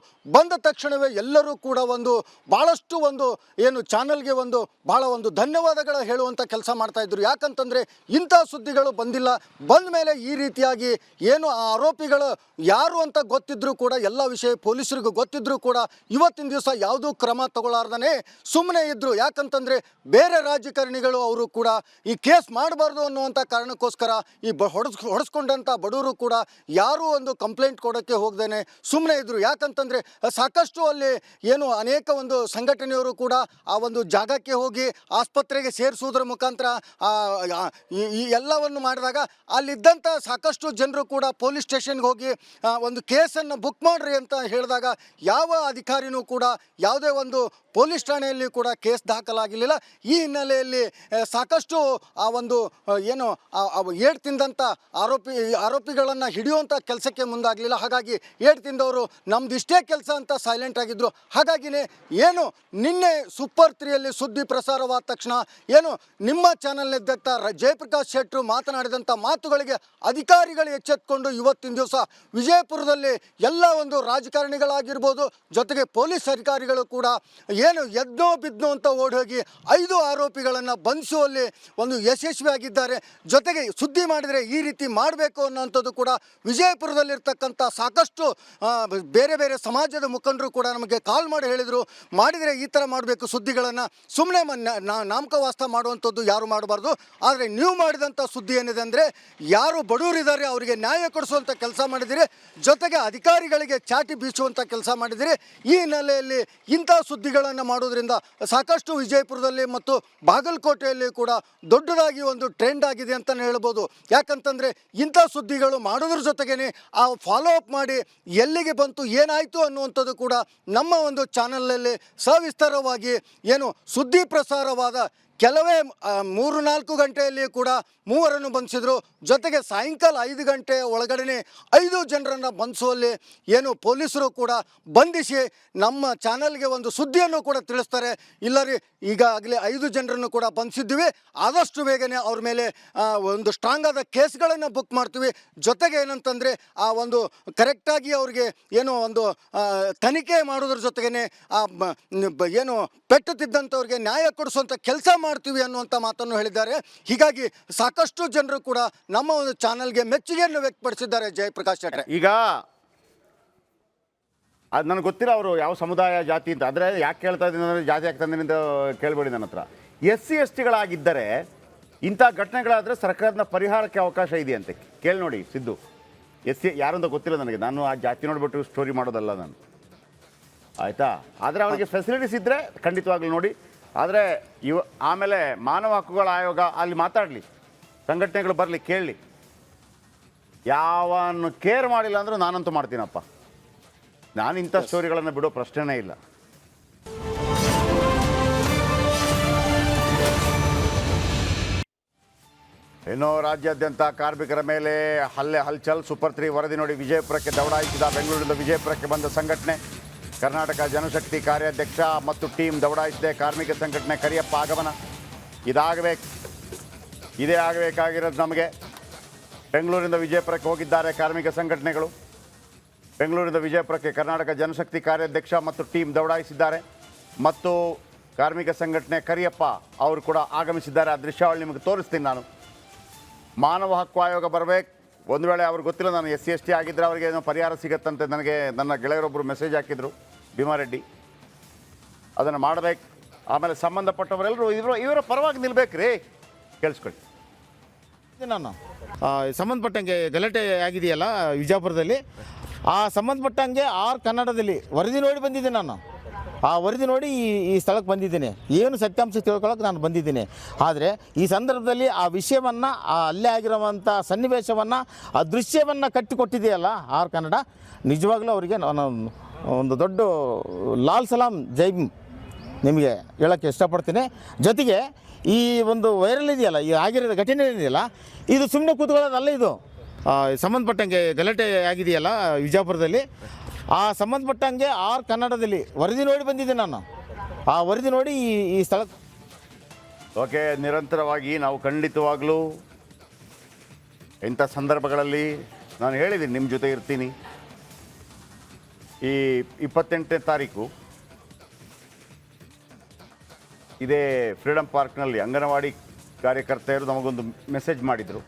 ಬಂದ ತಕ್ಷಣವೇ ಎಲ್ಲರೂ ಕೂಡ ಒಂದು ಭಾಳಷ್ಟು ಒಂದು ಏನು ಚಾನಲ್ಗೆ ಒಂದು ಭಾಳ ಒಂದು ಧನ್ಯವಾದಗಳ ಹೇಳುವಂಥ ಕೆಲಸ ಮಾಡ್ತಾಯಿದ್ರು. ಯಾಕಂತಂದರೆ ಇಂಥ ಸುದ್ದಿಗಳು ಬಂದಿಲ್ಲ. ಬಂದ ಮೇಲೆ ಈ ರೀತಿಯಾಗಿ ಏನು ಆ ಆರೋಪಿಗಳು ಯಾರು ಅಂತ ಗೊತ್ತಿದ್ರೂ ಕೂಡ, ಎಲ್ಲ ವಿಷಯ ಪೊಲೀಸರಿಗೂ ಗೊತ್ತಿದ್ರು ಕೂಡ ಇವತ್ತಿನ ದಿವಸ ಯಾವುದೂ ಕ್ರಮ ತಗೊಳ್ಳಾರ್ದೇ ಸುಮ್ಮನೆ ಇದ್ದರು. ಯಾಕಂತಂದರೆ ಬೇರೆ ರಾಜಕಾರಣಿಗಳು ಅವರು ಕೂಡ ಈ ಕೇಸ್ ಮಾಡಬಾರ್ದು ಅನ್ನುವಂಥ ಕಾರಣಕ್ಕೋಸ್ಕರ ಈ ಹೊಡೆಸ್ಕೊಂಡಂಥ ಬಡವರು ಕೂಡ ಯಾರೂ ಒಂದು ಕಂಪ್ಲೇಂಟ್ ಕೊಡೋಕ್ಕೆ ಹೋಗ್ದೇನೆ ಸುಮ್ಮನೆ ಇದ್ದರು. ಯಾಕಂತಂದರೆ ಸಾಕಷ್ಟು ಅಲ್ಲಿ ಏನು ಅನೇಕ ಒಂದು ಸಂಘಟನೆಯವರು ಕೂಡ ಆ ಒಂದು ಜಾಗಕ್ಕೆ ಹೋಗಿ ಆಸ್ಪತ್ರೆಗೆ ಸೇರಿಸುವುದರ ಮುಖಾಂತರ ಈ ಎಲ್ಲವನ್ನು ಮಾಡಿದಾಗ ಅಲ್ಲಿದ್ದಂಥ ಸಾಕಷ್ಟು ಜನರು ಕೂಡ ಪೊಲೀಸ್ ಸ್ಟೇಷನ್ಗೆ ಹೋಗಿ ಒಂದು ಕೇಸನ್ನು ಬುಕ್ ಮಾಡಿರಿ ಅಂತ ಹೇಳಿದಾಗ ಯಾವ ಅಧಿಕಾರಿನೂ ಕೂಡ ಯಾವುದೇ ಒಂದು ಪೊಲೀಸ್ ಠಾಣೆಯಲ್ಲಿ ಕೂಡ ಕೇಸ್ ದಾಖಲಾಗಿರಲಿಲ್ಲ. ಈ ಹಿನ್ನೆಲೆಯಲ್ಲಿ ಸಾಕಷ್ಟು ಆ ಒಂದು ಏನು ಏಟು ತಿಂದಂಥ ಆರೋಪಿಗಳನ್ನು ಹಿಡಿಯುವಂಥ ಕೆಲಸಕ್ಕೆ ಮುಂದಾಗಲಿಲ್ಲ. ಹಾಗಾಗಿ ಏಟು ತಿಂದವರು ನಮ್ದು ಇಷ್ಟೇ ಕೆಲಸ ಅಂತ ಸೈಲೆಂಟ್ ಆಗಿದ್ದರು. ಹಾಗಾಗಿನೇ ಏನು ನಿನ್ನೆ ಸೂಪರ್ 3ಯಲ್ಲಿ ಸುದ್ದಿ ಪ್ರಸಾರವಾದ ತಕ್ಷಣ ಏನು ನಿಮ್ಮ ಚಾನಲ್ನಿದ್ದಂಥ ಜಯಪ್ರಕಾಶ್ ಶೆಟ್ಟರು ಮಾತನಾಡಿದಂಥ ಮಾತುಗಳಿಗೆ ಅಧಿಕಾರಿಗಳು ಎಚ್ಚೆತ್ತುಕೊಂಡು ಇವತ್ತಿನ ದಿವಸ ವಿಜಯಪುರದಲ್ಲಿ ಎಲ್ಲ ಒಂದು ರಾಜಕಾರಣಿಗಳಾಗಿರ್ಬೋದು, ಜೊತೆಗೆ ಪೊಲೀಸ್ ಅಧಿಕಾರಿಗಳು ಕೂಡ ಏನು ಎದ್ನೋ ಬಿದ್ನೋ ಅಂತ ಓಡೋಗಿ 5 ಆರೋಪಿಗಳನ್ನು ಬಂಧಿಸುವಲ್ಲಿ ಒಂದು ಯಶಸ್ವಿಯಾಗಿದ್ದಾರೆ. ಜೊತೆಗೆ ಸುದ್ದಿ ಮಾಡಿದರೆ ಈ ರೀತಿ ಮಾಡಬೇಕು ಅನ್ನೋಂಥದ್ದು ಕೂಡ ವಿಜಯಪುರದಲ್ಲಿರ್ತಕ್ಕಂಥ ಸಾಕಷ್ಟು ಬೇರೆ ಬೇರೆ ಸಮಾಜದ ಮುಖಂಡರು ಕೂಡ ನಮಗೆ ಕಾಲ್ ಮಾಡಿ ಹೇಳಿದರು, ಮಾಡಿದರೆ ಈ ಥರ ಮಾಡಬೇಕು ಸುದ್ದಿಗಳನ್ನು, ಸುಮ್ಮನೆ ನಾಮಕವಾಸ್ತ ಮಾಡುವಂಥದ್ದು ಯಾರು ಮಾಡಬಾರ್ದು. ಆದರೆ ನೀವು ಮಾಡಿದಂಥ ಸುದ್ದಿ ಏನಿದೆ ಅಂದರೆ ಯಾರು ಬಡವರಿದ್ದಾರೆ ಅವರಿಗೆ ನ್ಯಾಯ ಕೊಡಿಸುವಂಥ ಕೆಲಸ ಮಾಡಿದಿರಿ, ಜೊತೆಗೆ ಅಧಿಕಾರಿಗಳಿಗೆ ಚಾಟಿ ಬೀಸುವಂಥ ಕೆಲಸ ಮಾಡಿದಿರಿ. ಈ ಹಿನ್ನೆಲೆಯಲ್ಲಿ ಇಂಥ ಸುದ್ದಿಗಳನ್ನು ಮಾಡೋದ್ರಿಂದ ಸಾಕಷ್ಟು ವಿಜಯಪುರದಲ್ಲಿ ಮತ್ತು ಬಾಗಲಕೋಟೆಯಲ್ಲಿ ಕೂಡ ದೊಡ್ಡದಾಗಿ ಒಂದು ಟ್ರೆಂಡ್ ಆಗಿದೆ ಅಂತಲೇ ಹೇಳ್ಬೋದು. ಯಾಕಂತಂದರೆ ಇಂಥ ಸುದ್ದಿಗಳು ಮಾಡೋದ್ರ ಜೊತೆಗೇ ಆ ಫಾಲೋ ಅಪ್ ಮಾಡಿ ಎಲ್ಲಿಗೆ ಬಂತು ಏನಾಯಿತು ಅನ್ನುವಂಥದ್ದು ಕೂಡ ನಮ್ಮ ಒಂದು ಚಾನಲ್ನಲ್ಲಿ ಸವಿಸ್ತಾರವಾಗಿ ಏನು ಸುದ್ದಿ ಪ್ರಸಾರವಾದ ಕೆಲವೇ 3-4 ಗಂಟೆಯಲ್ಲಿ ಕೂಡ 3 ಬಂಧಿಸಿದ್ರು. ಜೊತೆಗೆ ಸಾಯಂಕಾಲ 5 ಗಂಟೆ ಒಳಗಡೆ 5 ಜನರನ್ನು ಬಂಧಿಸುವಲ್ಲಿ ಏನು ಪೊಲೀಸರು ಕೂಡ ಬಂಧಿಸಿ ನಮ್ಮ ಚಾನಲ್ಗೆ ಒಂದು ಸುದ್ದಿಯನ್ನು ಕೂಡ ತಿಳಿಸ್ತಾರೆ. ಇಲ್ಲ ರೀ, ಈಗಾಗಲೇ 5 ಜನರನ್ನು ಕೂಡ ಬಂಧಿಸಿದ್ದೀವಿ, ಆದಷ್ಟು ಬೇಗನೆ ಅವ್ರ ಮೇಲೆ ಒಂದು ಸ್ಟ್ರಾಂಗ್ ಆದ ಕೇಸ್ಗಳನ್ನು ಬುಕ್ ಮಾಡ್ತೀವಿ. ಜೊತೆಗೆ ಏನಂತಂದರೆ ಆ ಒಂದು ಕರೆಕ್ಟಾಗಿ ಅವ್ರಿಗೆ ಏನೋ ಒಂದು ತನಿಖೆ ಮಾಡೋದ್ರ ಜೊತೆಗೇ ಏನು ಪೆಟ್ಟು ತಿದ್ದಂಥವ್ರಿಗೆ ನ್ಯಾಯ ಕೊಡಿಸುವಂಥ ಕೆಲಸ ಮಾಡ್ತೀವಿ ಅನ್ನುವಂಥ ಮಾತನ್ನು ಹೇಳಿದ್ದಾರೆ. ಹೀಗಾಗಿ ಸಾಕಷ್ಟು ಜನರು ಕೂಡ ನಮ್ಮ ಒಂದು ಚಾನಲ್ಗೆ ಮೆಚ್ಚುಗೆಯನ್ನು ವ್ಯಕ್ತಪಡಿಸಿದ್ದಾರೆ. ಜಯಪ್ರಕಾಶ್ ಶೆಟ್ಟಿ, ಈಗ ಅದು ನನಗೆ ಗೊತ್ತಿಲ್ಲ ಅವರು ಯಾವ ಸಮುದಾಯ ಜಾತಿ ಅಂತ. ಆದರೆ ಯಾಕೆ ಕೇಳ್ತಾ ಇದ್ದೀನಿ ಅಂದರೆ ಜಾತಿ ಯಾಕೆ ತಂದಿನಿಂದ ಕೇಳಬೇಡಿ ನನ್ನ ಹತ್ರ. SC/ST ಇಂಥ ಘಟನೆಗಳಾದರೆ ಸರ್ಕಾರದ ಪರಿಹಾರಕ್ಕೆ ಅವಕಾಶ ಇದೆಯಂತೆ. ಕೇಳಿ ನೋಡಿ ಸಿದ್ದು. SC ಯಾರು ಅಂತ ಗೊತ್ತಿಲ್ಲ ನನಗೆ, ನಾನು ಆ ಜಾತಿ ನೋಡಿಬಿಟ್ಟು ಸ್ಟೋರಿ ಮಾಡೋದಲ್ಲ ನಾನು, ಆಯಿತಾ? ಆದರೆ ಅವರಿಗೆ ಫೆಸಿಲಿಟೀಸ್ ಇದ್ದರೆ ಖಂಡಿತವಾಗ್ಲೂ ನೋಡಿ. ಆದರೆ ಆಮೇಲೆ ಮಾನವ ಹಕ್ಕುಗಳ ಆಯೋಗ ಅಲ್ಲಿ ಮಾತಾಡಲಿ, ಸಂಘಟನೆಗಳು ಬರಲಿ, ಕೇಳಲಿ. ಯಾವನ್ನು ಕೇರ್ ಮಾಡಿಲ್ಲ ಅಂದರೂ ನಾನಂತೂ ಮಾಡ್ತೀನಪ್ಪ. ನಾನು ಇಂಥ ಸ್ಟೋರಿಗಳನ್ನು ಬಿಡೋ ಪ್ರಶ್ನೆನೇ ಇಲ್ಲ. ಏನೋ ರಾಜ್ಯಾದ್ಯಂತ ಕಾರ್ಮಿಕರ ಮೇಲೆ ಹಲ್ಚಲ್. ಸೂಪರ್ 3 ವರದಿ ನೋಡಿ ವಿಜಯಪುರಕ್ಕೆ ದೌಡಾಯಿಸಿದ. ಬೆಂಗಳೂರಿನಿಂದ ವಿಜಯಪುರಕ್ಕೆ ಬಂದ ಸಂಘಟನೆ ಕರ್ನಾಟಕ ಜನಶಕ್ತಿ ಕಾರ್ಯಾಧ್ಯಕ್ಷ ಮತ್ತು ಟೀಮ್ ದೌಡಾಯಿಸಿದೆ. ಕಾರ್ಮಿಕ ಸಂಘಟನೆ ಕರಿಯಪ್ಪ ಆಗಮನ. ಇದೇ ಆಗಬೇಕಾಗಿರೋದು ನಮಗೆ. ಬೆಂಗಳೂರಿಂದ ವಿಜಯಪುರಕ್ಕೆ ಹೋಗಿದ್ದಾರೆ ಕಾರ್ಮಿಕ ಸಂಘಟನೆಗಳು. ಬೆಂಗಳೂರಿಂದ ವಿಜಯಪುರಕ್ಕೆ ಕರ್ನಾಟಕ ಜನಶಕ್ತಿ ಕಾರ್ಯಾಧ್ಯಕ್ಷ ಮತ್ತು ಟೀಮ್ ದೌಡಾಯಿಸಿದ್ದಾರೆ ಮತ್ತು ಕಾರ್ಮಿಕ ಸಂಘಟನೆ ಕರಿಯಪ್ಪ ಅವರು ಕೂಡ ಆಗಮಿಸಿದ್ದಾರೆ. ಆ ದೃಶ್ಯಾವಳಿ ನಿಮಗೆ ತೋರಿಸ್ತೀನಿ ನಾನು. ಮಾನವ ಹಕ್ಕು ಆಯೋಗ ಬರಬೇಕು. ಒಂದು ವೇಳೆ ಅವ್ರಿಗೆ ಗೊತ್ತಿಲ್ಲ ನಾನು SC ST ಆಗಿದ್ದರೆ ಅವರಿಗೆ ಏನೋ ಪರಿಹಾರ ಸಿಗತ್ತಂತೆ. ನನಗೆ ನನ್ನ ಗೆಳೆಯರೊಬ್ಬರು ಮೆಸೇಜ್ ಹಾಕಿದರು, ಭೀಮಾರೆಡ್ಡಿ. ಅದನ್ನು ಮಾಡಬೇಕು. ಆಮೇಲೆ ಸಂಬಂಧಪಟ್ಟವರೆಲ್ಲರೂ ಇವರ ಪರವಾಗಿ ನಿಲ್ಬೇಕು ರೀ. ಕೇಳಿಸ್ಕೊಳ್ಳಿ. ನಾನು ಸಂಬಂಧಪಟ್ಟಂಗೆ ಗಲಾಟೆ ಆಗಿದೆಯಲ್ಲ ವಿಜಯಪುರದಲ್ಲಿ, ಆ ಸಂಬಂಧಪಟ್ಟಂಗೆ ಕನ್ನಡದಲ್ಲಿ ವರದಿ ನೋಡಿ ಬಂದಿದ್ದೀನಿ ನಾನು. ಆ ವರದಿ ನೋಡಿ ಈ ಸ್ಥಳಕ್ಕೆ ಬಂದಿದ್ದೀನಿ. ಏನು ಸತ್ಯಾಂಶ ತಿಳ್ಕೊಳ್ಳೋಕೆ ನಾನು ಬಂದಿದ್ದೀನಿ. ಆದರೆ ಈ ಸಂದರ್ಭದಲ್ಲಿ ಆ ವಿಷಯವನ್ನು, ಆ ಅಲ್ಲೇ ಆಗಿರುವಂಥ ಸನ್ನಿವೇಶವನ್ನು, ಆ ದೃಶ್ಯವನ್ನು ಕಟ್ಟಿಕೊಟ್ಟಿದೆಯಲ್ಲ ಕನ್ನಡ, ನಿಜವಾಗ್ಲೂ ಅವರಿಗೆ ನಾನು ಒಂದು ದೊಡ್ಡ ಲಾಲ್ ಸಲಾಂ ಜೈ ಭೀಮ್ ನಿಮಗೆ ಹೇಳೋಕ್ಕೆ ಇಷ್ಟಪಡ್ತೀನಿ. ಜೊತೆಗೆ ಈ ಒಂದು ವೈರಲ್ ಇದೆಯಲ್ಲ, ಈ ಆಗಿರೋ ಘಟನೆ ಇದೆಯಲ್ಲ, ಇದು ಸುಮ್ಮನೆ ಕೂತ್ಕೊಳ್ಳೋದಲ್ಲ. ಇದು ಸಂಬಂಧಪಟ್ಟಂಗೆ ಗಲಾಟೆ ಆಗಿದೆಯಲ್ಲ ವಿಜಯಪುರದಲ್ಲಿ, ಆ ಸಂಬಂಧಪಟ್ಟಂಗೆ ಕನ್ನಡದಲ್ಲಿ ವರದಿ ನೋಡಿ ಬಂದಿದ್ದೀನಿ ನಾನು. ಆ ವರದಿ ನೋಡಿ ಈ ಸ್ಥಳಕ್ಕೆ ಓಕೆ. ನಿರಂತರವಾಗಿ ನಾವು ಖಂಡಿತವಾಗಲೂ ಇಂಥ ಸಂದರ್ಭಗಳಲ್ಲಿ ನಾನು ಹೇಳಿದ್ದೀನಿ ನಿಮ್ಮ ಜೊತೆ ಇರ್ತೀನಿ. ಈ 28ನೇ ತಾರೀಕು ಇದೇ ಫ್ರೀಡಮ್ ಪಾರ್ಕ್ನಲ್ಲಿ ಅಂಗನವಾಡಿ ಕಾರ್ಯಕರ್ತೆಯರು ನಮಗೊಂದು ಮೆಸೇಜ್ ಮಾಡಿದರು,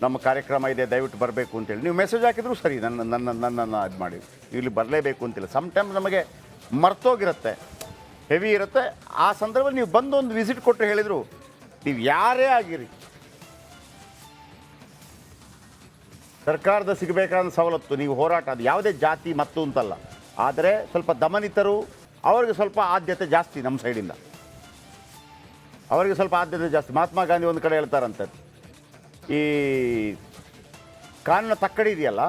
ನಮ್ಮ ಕಾರ್ಯಕ್ರಮ ಇದೆ ದಯವಿಟ್ಟು ಬರಬೇಕು ಅಂತೇಳಿ. ನೀವು ಮೆಸೇಜ್ ಹಾಕಿದ್ರು ಸರಿ, ನನ್ನನ್ನು ಇದು ಮಾಡಿ ಇಲ್ಲಿ ಬರಲೇಬೇಕು ಅಂತಿಲ್ಲ. ಸಮ್ಟೈಮ್ ನಮಗೆ ಮರ್ತೋಗಿರುತ್ತೆ, ಹೆವಿ ಇರುತ್ತೆ. ಆ ಸಂದರ್ಭದಲ್ಲಿ ನೀವು ಬಂದು ಒಂದು ವಿಸಿಟ್ ಕೊಟ್ಟು ಹೇಳಿದರು, ನೀವು ಯಾರೇ ಆಗಿರಿ ಸರ್ಕಾರದ ಸಿಗಬೇಕಾದ ಸವಲತ್ತು, ನೀವು ಹೋರಾಟ, ಅದು ಯಾವುದೇ ಜಾತಿ ಮತ್ತು ಅಂತಲ್ಲ, ಆದರೆ ಸ್ವಲ್ಪ ದಮನಿತರು ಅವರಿಗೆ ಸ್ವಲ್ಪ ಆದ್ಯತೆ ಜಾಸ್ತಿ. ನಮ್ಮ ಸೈಡಿಂದ ಅವರಿಗೆ ಸ್ವಲ್ಪ ಆದ್ಯತೆ ಜಾಸ್ತಿ. ಮಹಾತ್ಮ ಗಾಂಧಿ ಒಂದು ಕಡೆ ಹೇಳ್ತಾರಂತೆ, ಈ ಕಾನೂನು ತಕ್ಕಡಿ ಇದೆಯಲ್ಲ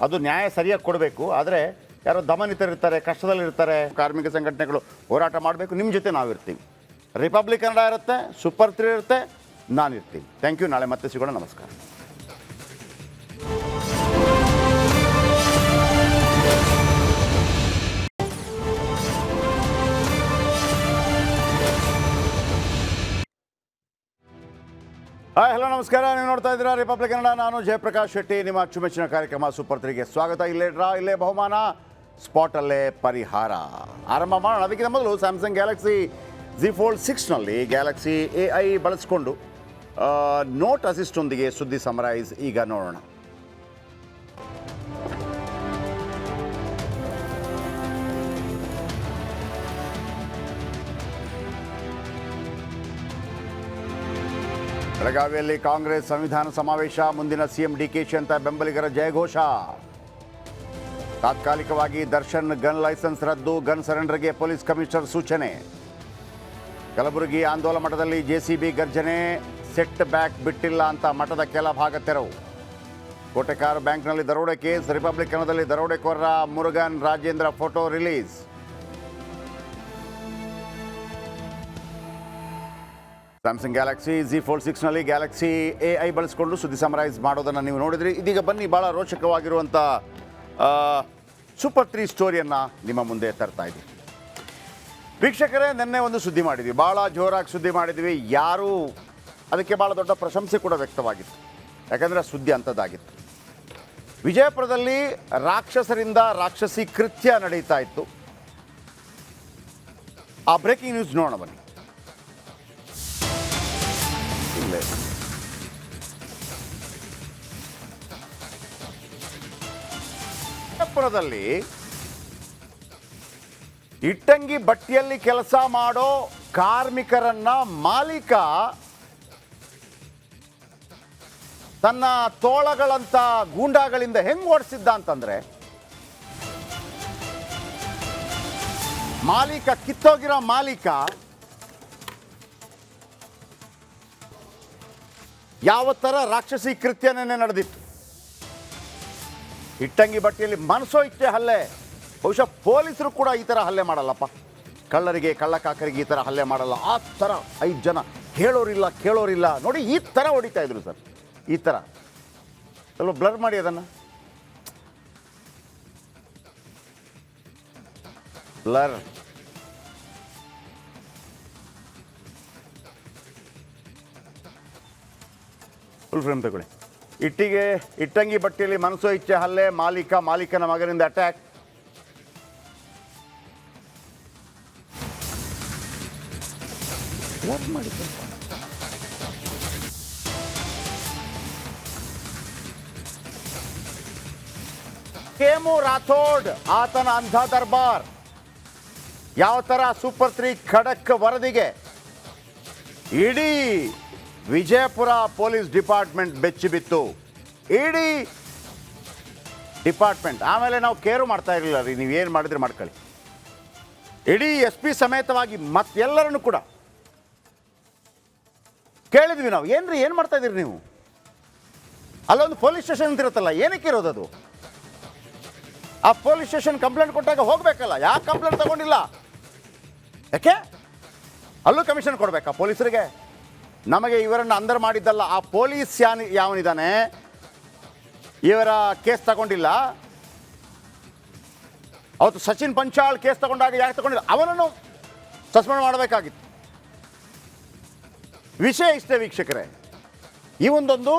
ಅದು ನ್ಯಾಯ ಸರಿಯಾಗಿ ಕೊಡಬೇಕು, ಆದರೆ ಯಾರೋ ದಮನಿತರಿರ್ತಾರೆ, ಕಷ್ಟದಲ್ಲಿರ್ತಾರೆ, ಕಾರ್ಮಿಕ ಸಂಘಟನೆಗಳು ಹೋರಾಟ ಮಾಡಬೇಕು. ನಿಮ್ಮ ಜೊತೆ ನಾವಿರ್ತೀವಿ. ರಿಪಬ್ಲಿಕ್ ಕನ್ನಡ ಇರುತ್ತೆ, ಸೂಪರ್ 3 ಇರುತ್ತೆ, ನಾನಿರ್ತೀನಿ. Thank you. ನಾಳೆ ಮತ್ತೆ ಸಿಗೋಣ. ನಮಸ್ಕಾರ. ಹಾಯ್, ಹಲೋ, ನಮಸ್ಕಾರ. ನೀವು ನೋಡ್ತಾ ಇದ್ದೀರಾ ರಿಪಬ್ಲಿಕ್ ಕನ್ನಡ. ನಾನು ಜಯಪ್ರಕಾಶ್ ಶೆಟ್ಟಿ. ನಿಮ್ಮ ಅಚ್ಚುಮೆಚ್ಚಿನ ಕಾರ್ಯಕ್ರಮ ಸೂಪರ್ 3ಗೆ ಸ್ವಾಗತ. ಇಲ್ಲೇ ಇಲ್ಲೇ ಬಹುಮಾನ, ಸ್ಪಾಟಲ್ಲೇ ಪರಿಹಾರ. ಆರಂಭ ಮಾಡೋಣ. ಅದಕ್ಕಿಂತ ಮೊದಲು ಸ್ಯಾಮ್ಸಂಗ್ ಗ್ಯಾಲಕ್ಸಿ Z Fold 6ನಲ್ಲಿ ಗ್ಯಾಲಕ್ಸಿ AI ಬಳಸಿಕೊಂಡು ನೋಟ್ ಅಸಿಸ್ಟೊಂದಿಗೆ ಸುದ್ದಿ ಸಮರೈಸ್ ಈಗ ನೋಡೋಣ. ಬೆಳಗಾವಿಯಲ್ಲಿ ಕಾಂಗ್ರೆಸ್ ಸಂವಿಧಾನ ಸಮಾವೇಶ. ಮುಂದಿನ CM DKಶಿ ಅಂತ ಬೆಂಬಲಿಗರ ಜಯಘೋಷ. ತಾತ್ಕಾಲಿಕವಾಗಿ ದರ್ಶನ್ ಗನ್ ಲೈಸೆನ್ಸ್ ರದ್ದು, ಗನ್ ಸರೆಂಡರ್ಗೆ ಪೊಲೀಸ್ ಕಮಿಷನರ್ ಸೂಚನೆ. ಕಲಬುರಗಿ ಆಂದೋಲನ ಮಠದಲ್ಲಿ JCB ಗರ್ಜನೆ, ಸೆಟ್ ಬ್ಯಾಕ್ ಬಿಟ್ಟಿಲ್ಲ ಅಂತ ಮಠದ ಕೆಲ ಭಾಗ ತೆರವು. ಕೋಟೆಕಾರ್ ಬ್ಯಾಂಕ್ನಲ್ಲಿ ದರೋಡೆ ಕೇಸ್. ರಿಪಬ್ಲಿಕ್ ಕನ್ನಡದಲ್ಲಿ ದರೋಡೆಕೋರರ Murugan Rajendra photo release. Samsung Galaxy Z Fold 6ನಲ್ಲಿ ಗ್ಯಾಲಕ್ಸಿ AI ಬಳಸಿಕೊಂಡು ಸುದ್ದಿ ಸಮರೈಸ್ ಮಾಡೋದನ್ನು ನೀವು ನೋಡಿದ್ರಿ. ಇದೀಗ ಬನ್ನಿ, ಭಾಳ ರೋಚಕವಾಗಿರುವಂಥ ಸೂಪರ್ 3 ಸ್ಟೋರಿಯನ್ನು ನಿಮ್ಮ ಮುಂದೆ ತರ್ತಾ ಇದ್ದೀವಿ. ವೀಕ್ಷಕರೇ, ನಿನ್ನೆ ಒಂದು ಸುದ್ದಿ ಮಾಡಿದ್ವಿ, ಭಾಳ ಜೋರಾಗಿ ಸುದ್ದಿ ಮಾಡಿದ್ವಿ. ಯಾರೂ ಅದಕ್ಕೆ ಭಾಳ ದೊಡ್ಡ ಪ್ರಶಂಸೆ ಕೂಡ ವ್ಯಕ್ತವಾಗಿತ್ತು, ಯಾಕಂದರೆ ಸುದ್ದಿ ಅಂಥದ್ದಾಗಿತ್ತು. ವಿಜಯಪುರದಲ್ಲಿ ರಾಕ್ಷಸರಿಂದ ರಾಕ್ಷಸಿ ಕೃತ್ಯ ನಡೀತಾ ಇತ್ತು. ಆ ಬ್ರೇಕಿಂಗ್ ನ್ಯೂಸ್ ನೋಡೋಣ ಬನ್ನಿ. ಇಲ್ಲೇ ವಿಜಯಪುರದಲ್ಲಿ ಇಟ್ಟಂಗಿ ಬಟ್ಟಿಯಲ್ಲಿ ಕೆಲಸ ಮಾಡೋ ಕಾರ್ಮಿಕರನ್ನ ಮಾಲೀಕ ತನ್ನ ತೋಳಗಳಂತ ಗೂಂಡಾಗಳಿಂದ ಹೆಂಗ್ ಓಡಿಸಿದ್ದ ಅಂತಂದ್ರೆ, ಮಾಲೀಕ ಕಿತ್ತೋಗಿರೋ ಮಾಲೀಕ ಯಾವ ಥರ ರಾಕ್ಷಸಿ ಕೃತ್ಯನೇ ನಡೆದಿತ್ತು. ಇಟ್ಟಂಗಿ ಬಟ್ಟೆಯಲ್ಲಿ ಮನಸೋ ಇಚ್ಛೆ ಹಲ್ಲೆ. ಬಹುಶಃ ಪೊಲೀಸರು ಕೂಡ ಈ ಥರ ಹಲ್ಲೆ ಮಾಡಲ್ಲಪ್ಪ. ಕಳ್ಳರಿಗೆ, ಕಳ್ಳಕಾಕರಿಗೆ ಈ ಥರ ಹಲ್ಲೆ ಮಾಡಲ್ಲ. ಆ ಥರ 5 ಜನ ಕೇಳೋರಿಲ್ಲ ನೋಡಿ, ಈ ಥರ ಹೊಡಿತಾ ಇದ್ರು ಸರ್. ಈ ಥರ ಸ್ವಲ್ಪ ಬ್ಲರ್ ಮಾಡಿ ಅದನ್ನು, ಬ್ಲರ್. ಫುಲ್ ಫ್ರೇಮ್ ತಗೊಳ್ಳಿ. ಇಟ್ಟಂಗಿ ಬಟ್ಟೆಯಲ್ಲಿ ಮನಸೋ ಇಚ್ಛೆ ಹಲ್ಲೆ, ಮಾಲೀಕನ ಮಗನಿಂದ ಅಟ್ಯಾಕ್. ಕೇಮು ರಾಥೋಡ್ ಆತನ ಅಂಧ ದರ್ಬಾರ್. ಯಾವ ಥರ ಸೂಪರ್ 3 ಖಡಕ್ ವರದಿಗೆ ಇಡೀ ವಿಜಯಪುರ ಪೊಲೀಸ್ ಡಿಪಾರ್ಟ್ಮೆಂಟ್ ಬೆಚ್ಚಿ ಬಿತ್ತು. ಇಡೀ ಡಿಪಾರ್ಟ್ಮೆಂಟ್. ಆಮೇಲೆ ನಾವು ಕೇರು ಮಾಡ್ತಾ ಇರಲಿಲ್ಲ ರೀ, ನೀವೇನು ಮಾಡಿದ್ರೆ ಮಾಡ್ಕೊಳ್ಳಿ. ಇಡೀ SP ಸಮೇತವಾಗಿ ಮತ್ತೆಲ್ಲರನ್ನು ಕೂಡ ಕೇಳಿದ್ವಿ ನಾವು, ಏನ್ರಿ ಏನು ಮಾಡ್ತಾ ಇದ್ದೀರಿ ನೀವು? ಅಲ್ಲೊಂದು ಪೊಲೀಸ್ ಸ್ಟೇಷನ್ ಅಂತ ಇರುತ್ತಲ್ಲ, ಏನಕ್ಕೆ ಇರೋದದು? ಆ ಪೊಲೀಸ್ ಸ್ಟೇಷನ್ ಕಂಪ್ಲೇಂಟ್ ಕೊಟ್ಟಾಗ ಹೋಗಬೇಕಲ್ಲ, ಯಾಕೆ ಕಂಪ್ಲೇಂಟ್ ತಗೊಂಡಿಲ್ಲ? ಯಾಕೆ ಅಲ್ಲೂ ಕಮಿಷನ್ ಕೊಡಬೇಕಾ ಪೊಲೀಸರಿಗೆ? ನಮಗೆ ಇವರನ್ನು ಅಂದರ್ ಮಾಡಿದ್ದಲ್ಲ, ಆ ಪೊಲೀಸ್ ಯಾವನಿದ್ದಾನೆ ಇವರ ಕೇಸ್ ತಗೊಂಡಿಲ್ಲ. ಅವತ್ತು ಸಚಿನ್ ಪಂಚಾಳ್ ಕೇಸ್ ತಗೊಂಡಾಗ ಯಾಕೆ ತಗೊಂಡಿಲ್ಲ? ಅವನನ್ನು ಸಸ್ಪೆಂಡ್ ಮಾಡಬೇಕಾಗಿತ್ತು. ವಿಷಯ ಇಷ್ಟೇ ವೀಕ್ಷಕರೇ, ಈ ಒಂದೊಂದು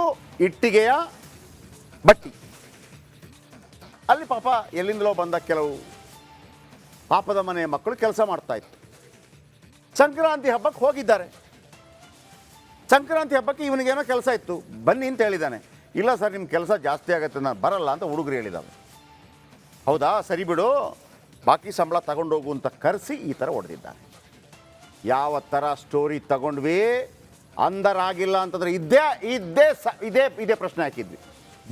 ಇಟ್ಟಿಗೆಯ ಬಟ್ಟಿ. ಅಲ್ಲಿ ಪಾಪ ಎಲ್ಲಿಂದಲೋ ಬಂದ ಕೆಲವು ಪಾಪದ ಮನೆಯ ಮಕ್ಕಳು ಕೆಲಸ ಮಾಡ್ತಾ ಇತ್ತು. ಸಂಕ್ರಾಂತಿ ಹಬ್ಬಕ್ಕೆ ಹೋಗಿದ್ದಾರೆ. ಸಂಕ್ರಾಂತಿ ಹಬ್ಬಕ್ಕೆ ಇವನಿಗೇನೋ ಕೆಲಸ ಇತ್ತು, ಬನ್ನಿ ಅಂತ ಹೇಳಿದ್ದಾನೆ. ಇಲ್ಲ ಸರ್, ನಿಮ್ಮ ಕೆಲಸ ಜಾಸ್ತಿ ಆಗುತ್ತೆ, ನಾನು ಬರಲ್ಲ ಅಂತ ಹುಡುಗರು ಹೇಳಿದ್ದಾವೆ. ಹೌದಾ, ಸರಿ ಬಿಡು, ಬಾಕಿ ಸಂಬಳ ತಗೊಂಡೋಗು ಅಂತ ಕರೆಸಿ ಈ ಥರ ಹೊಡೆದಿದ್ದಾನೆ. ಯಾವ ಥರ ಸ್ಟೋರಿ ತಗೊಂಡ್ವಿ ಅಂದರಾಗಿಲ್ಲ ಅಂತಂದರೆ ಇದೇ ಪ್ರಶ್ನೆ ಹಾಕಿದ್ವಿ.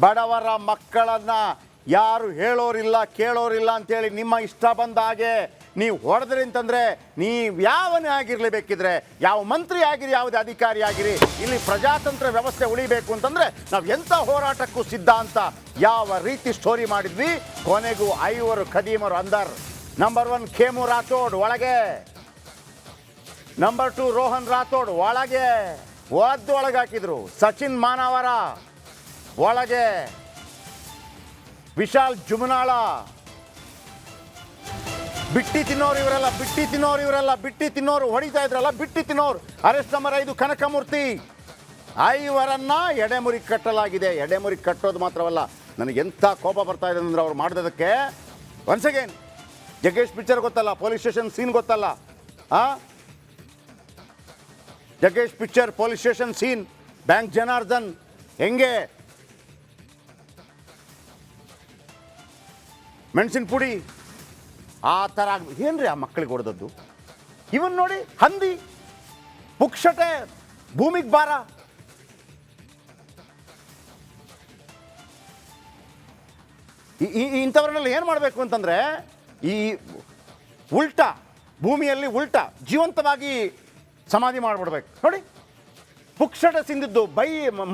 ಬಡವರ ಮಕ್ಕಳನ್ನು ಯಾರು ಹೇಳೋರಿಲ್ಲ ಕೇಳೋರಿಲ್ಲ ಅಂತೇಳಿ ನಿಮ್ಮ ಇಷ್ಟ ಬಂದ ಹಾಗೆ ನೀವು ಹೊಡೆದ್ರಿ ಅಂತಂದರೆ, ನೀವು ಯಾವನೇ ಆಗಿರಲೇಬೇಕಿದ್ರೆ, ಯಾವ ಮಂತ್ರಿ ಆಗಿರಿ, ಯಾವುದೇ ಅಧಿಕಾರಿ ಆಗಿರಿ, ಇಲ್ಲಿ ಪ್ರಜಾತಂತ್ರ ವ್ಯವಸ್ಥೆ ಉಳಿಬೇಕು ಅಂತಂದರೆ ನಾವು ಎಂಥ ಹೋರಾಟಕ್ಕೂ ಸಿದ್ಧ ಅಂತ ಯಾವ ರೀತಿ ಸ್ಟೋರಿ ಮಾಡಿದ್ವಿ. ಕೊನೆಗೂ 5 ಖದೀಮರು ಅಂದರ್. ನಂಬರ್ 1 ಖೇಮು ರಾಥೋಡ್ ಒಳಗೆ, ನಂಬರ್ 2 ರೋಹನ್ ರಾಥೋಡ್ ಒಳಗೆ, ಒಳಗೆ ಹಾಕಿದ್ರು. ಸಚಿನ್ ಮಾನವರ ಒಳಗೆ, ವಿಶಾಲ್ ಜುಮನಾಳ. ಬಿಟ್ಟಿ ತಿನ್ನೋರು ಇವರೆಲ್ಲ, ಹೊಡಿತಾ ಇದ್ರಲ್ಲ ಬಿಟ್ಟಿ ತಿನ್ನೋರು. Arrest number 5 ಕನಕಮೂರ್ತಿ. 5 ಎಡೆಮುರಿ ಕಟ್ಟಲಾಗಿದೆ. ಎಡೆಮುರಿ ಕಟ್ಟೋದು ಮಾತ್ರವಲ್ಲ, ನನಗೆ ಎಂಥ ಕೋಪ ಬರ್ತಾ ಇದೆ ಅಂದರೆ ಅವ್ರು ಮಾಡಿದಕ್ಕೆ. ಒನ್ಸ್ ಅಗೇನ್, ಜಗ್ಗೇಶ್ ಪಿಕ್ಚರ್ ಗೊತ್ತಲ್ಲ, ಪೊಲೀಸ್ ಸ್ಟೇಷನ್ ಸೀನ್ ಗೊತ್ತಲ್ಲ, Jaggesh picture police station scene, bank Janardhan ಹೆಂಗೆ ಮೆಣಸಿನ ಪುಡಿ ಆ ಥರ ಏನ್ರಿ ಆ ಮಕ್ಕಳಿಗೆ ಹೊಡೆದದ್ದು. ಇವನ್ ನೋಡಿ, ಹಂದಿ ಪುಕ್ಷಟೆ ಭೂಮಿಗೆ ಭಾರ. ಇಂಥವ್ರನ್ನೆಲ್ಲ ಏನು ಮಾಡಬೇಕು ಅಂತಂದರೆ, ಈ ಉಲ್ಟಾ ಭೂಮಿಯಲ್ಲಿ ಉಲ್ಟಾ ಜೀವಂತವಾಗಿ ಸಮಾಧಿ ಮಾಡಿಬಿಡ್ಬೇಕು. ನೋಡಿ, ಪುಕ್ಷಟೆ ಸಿಂದಿದ್ದು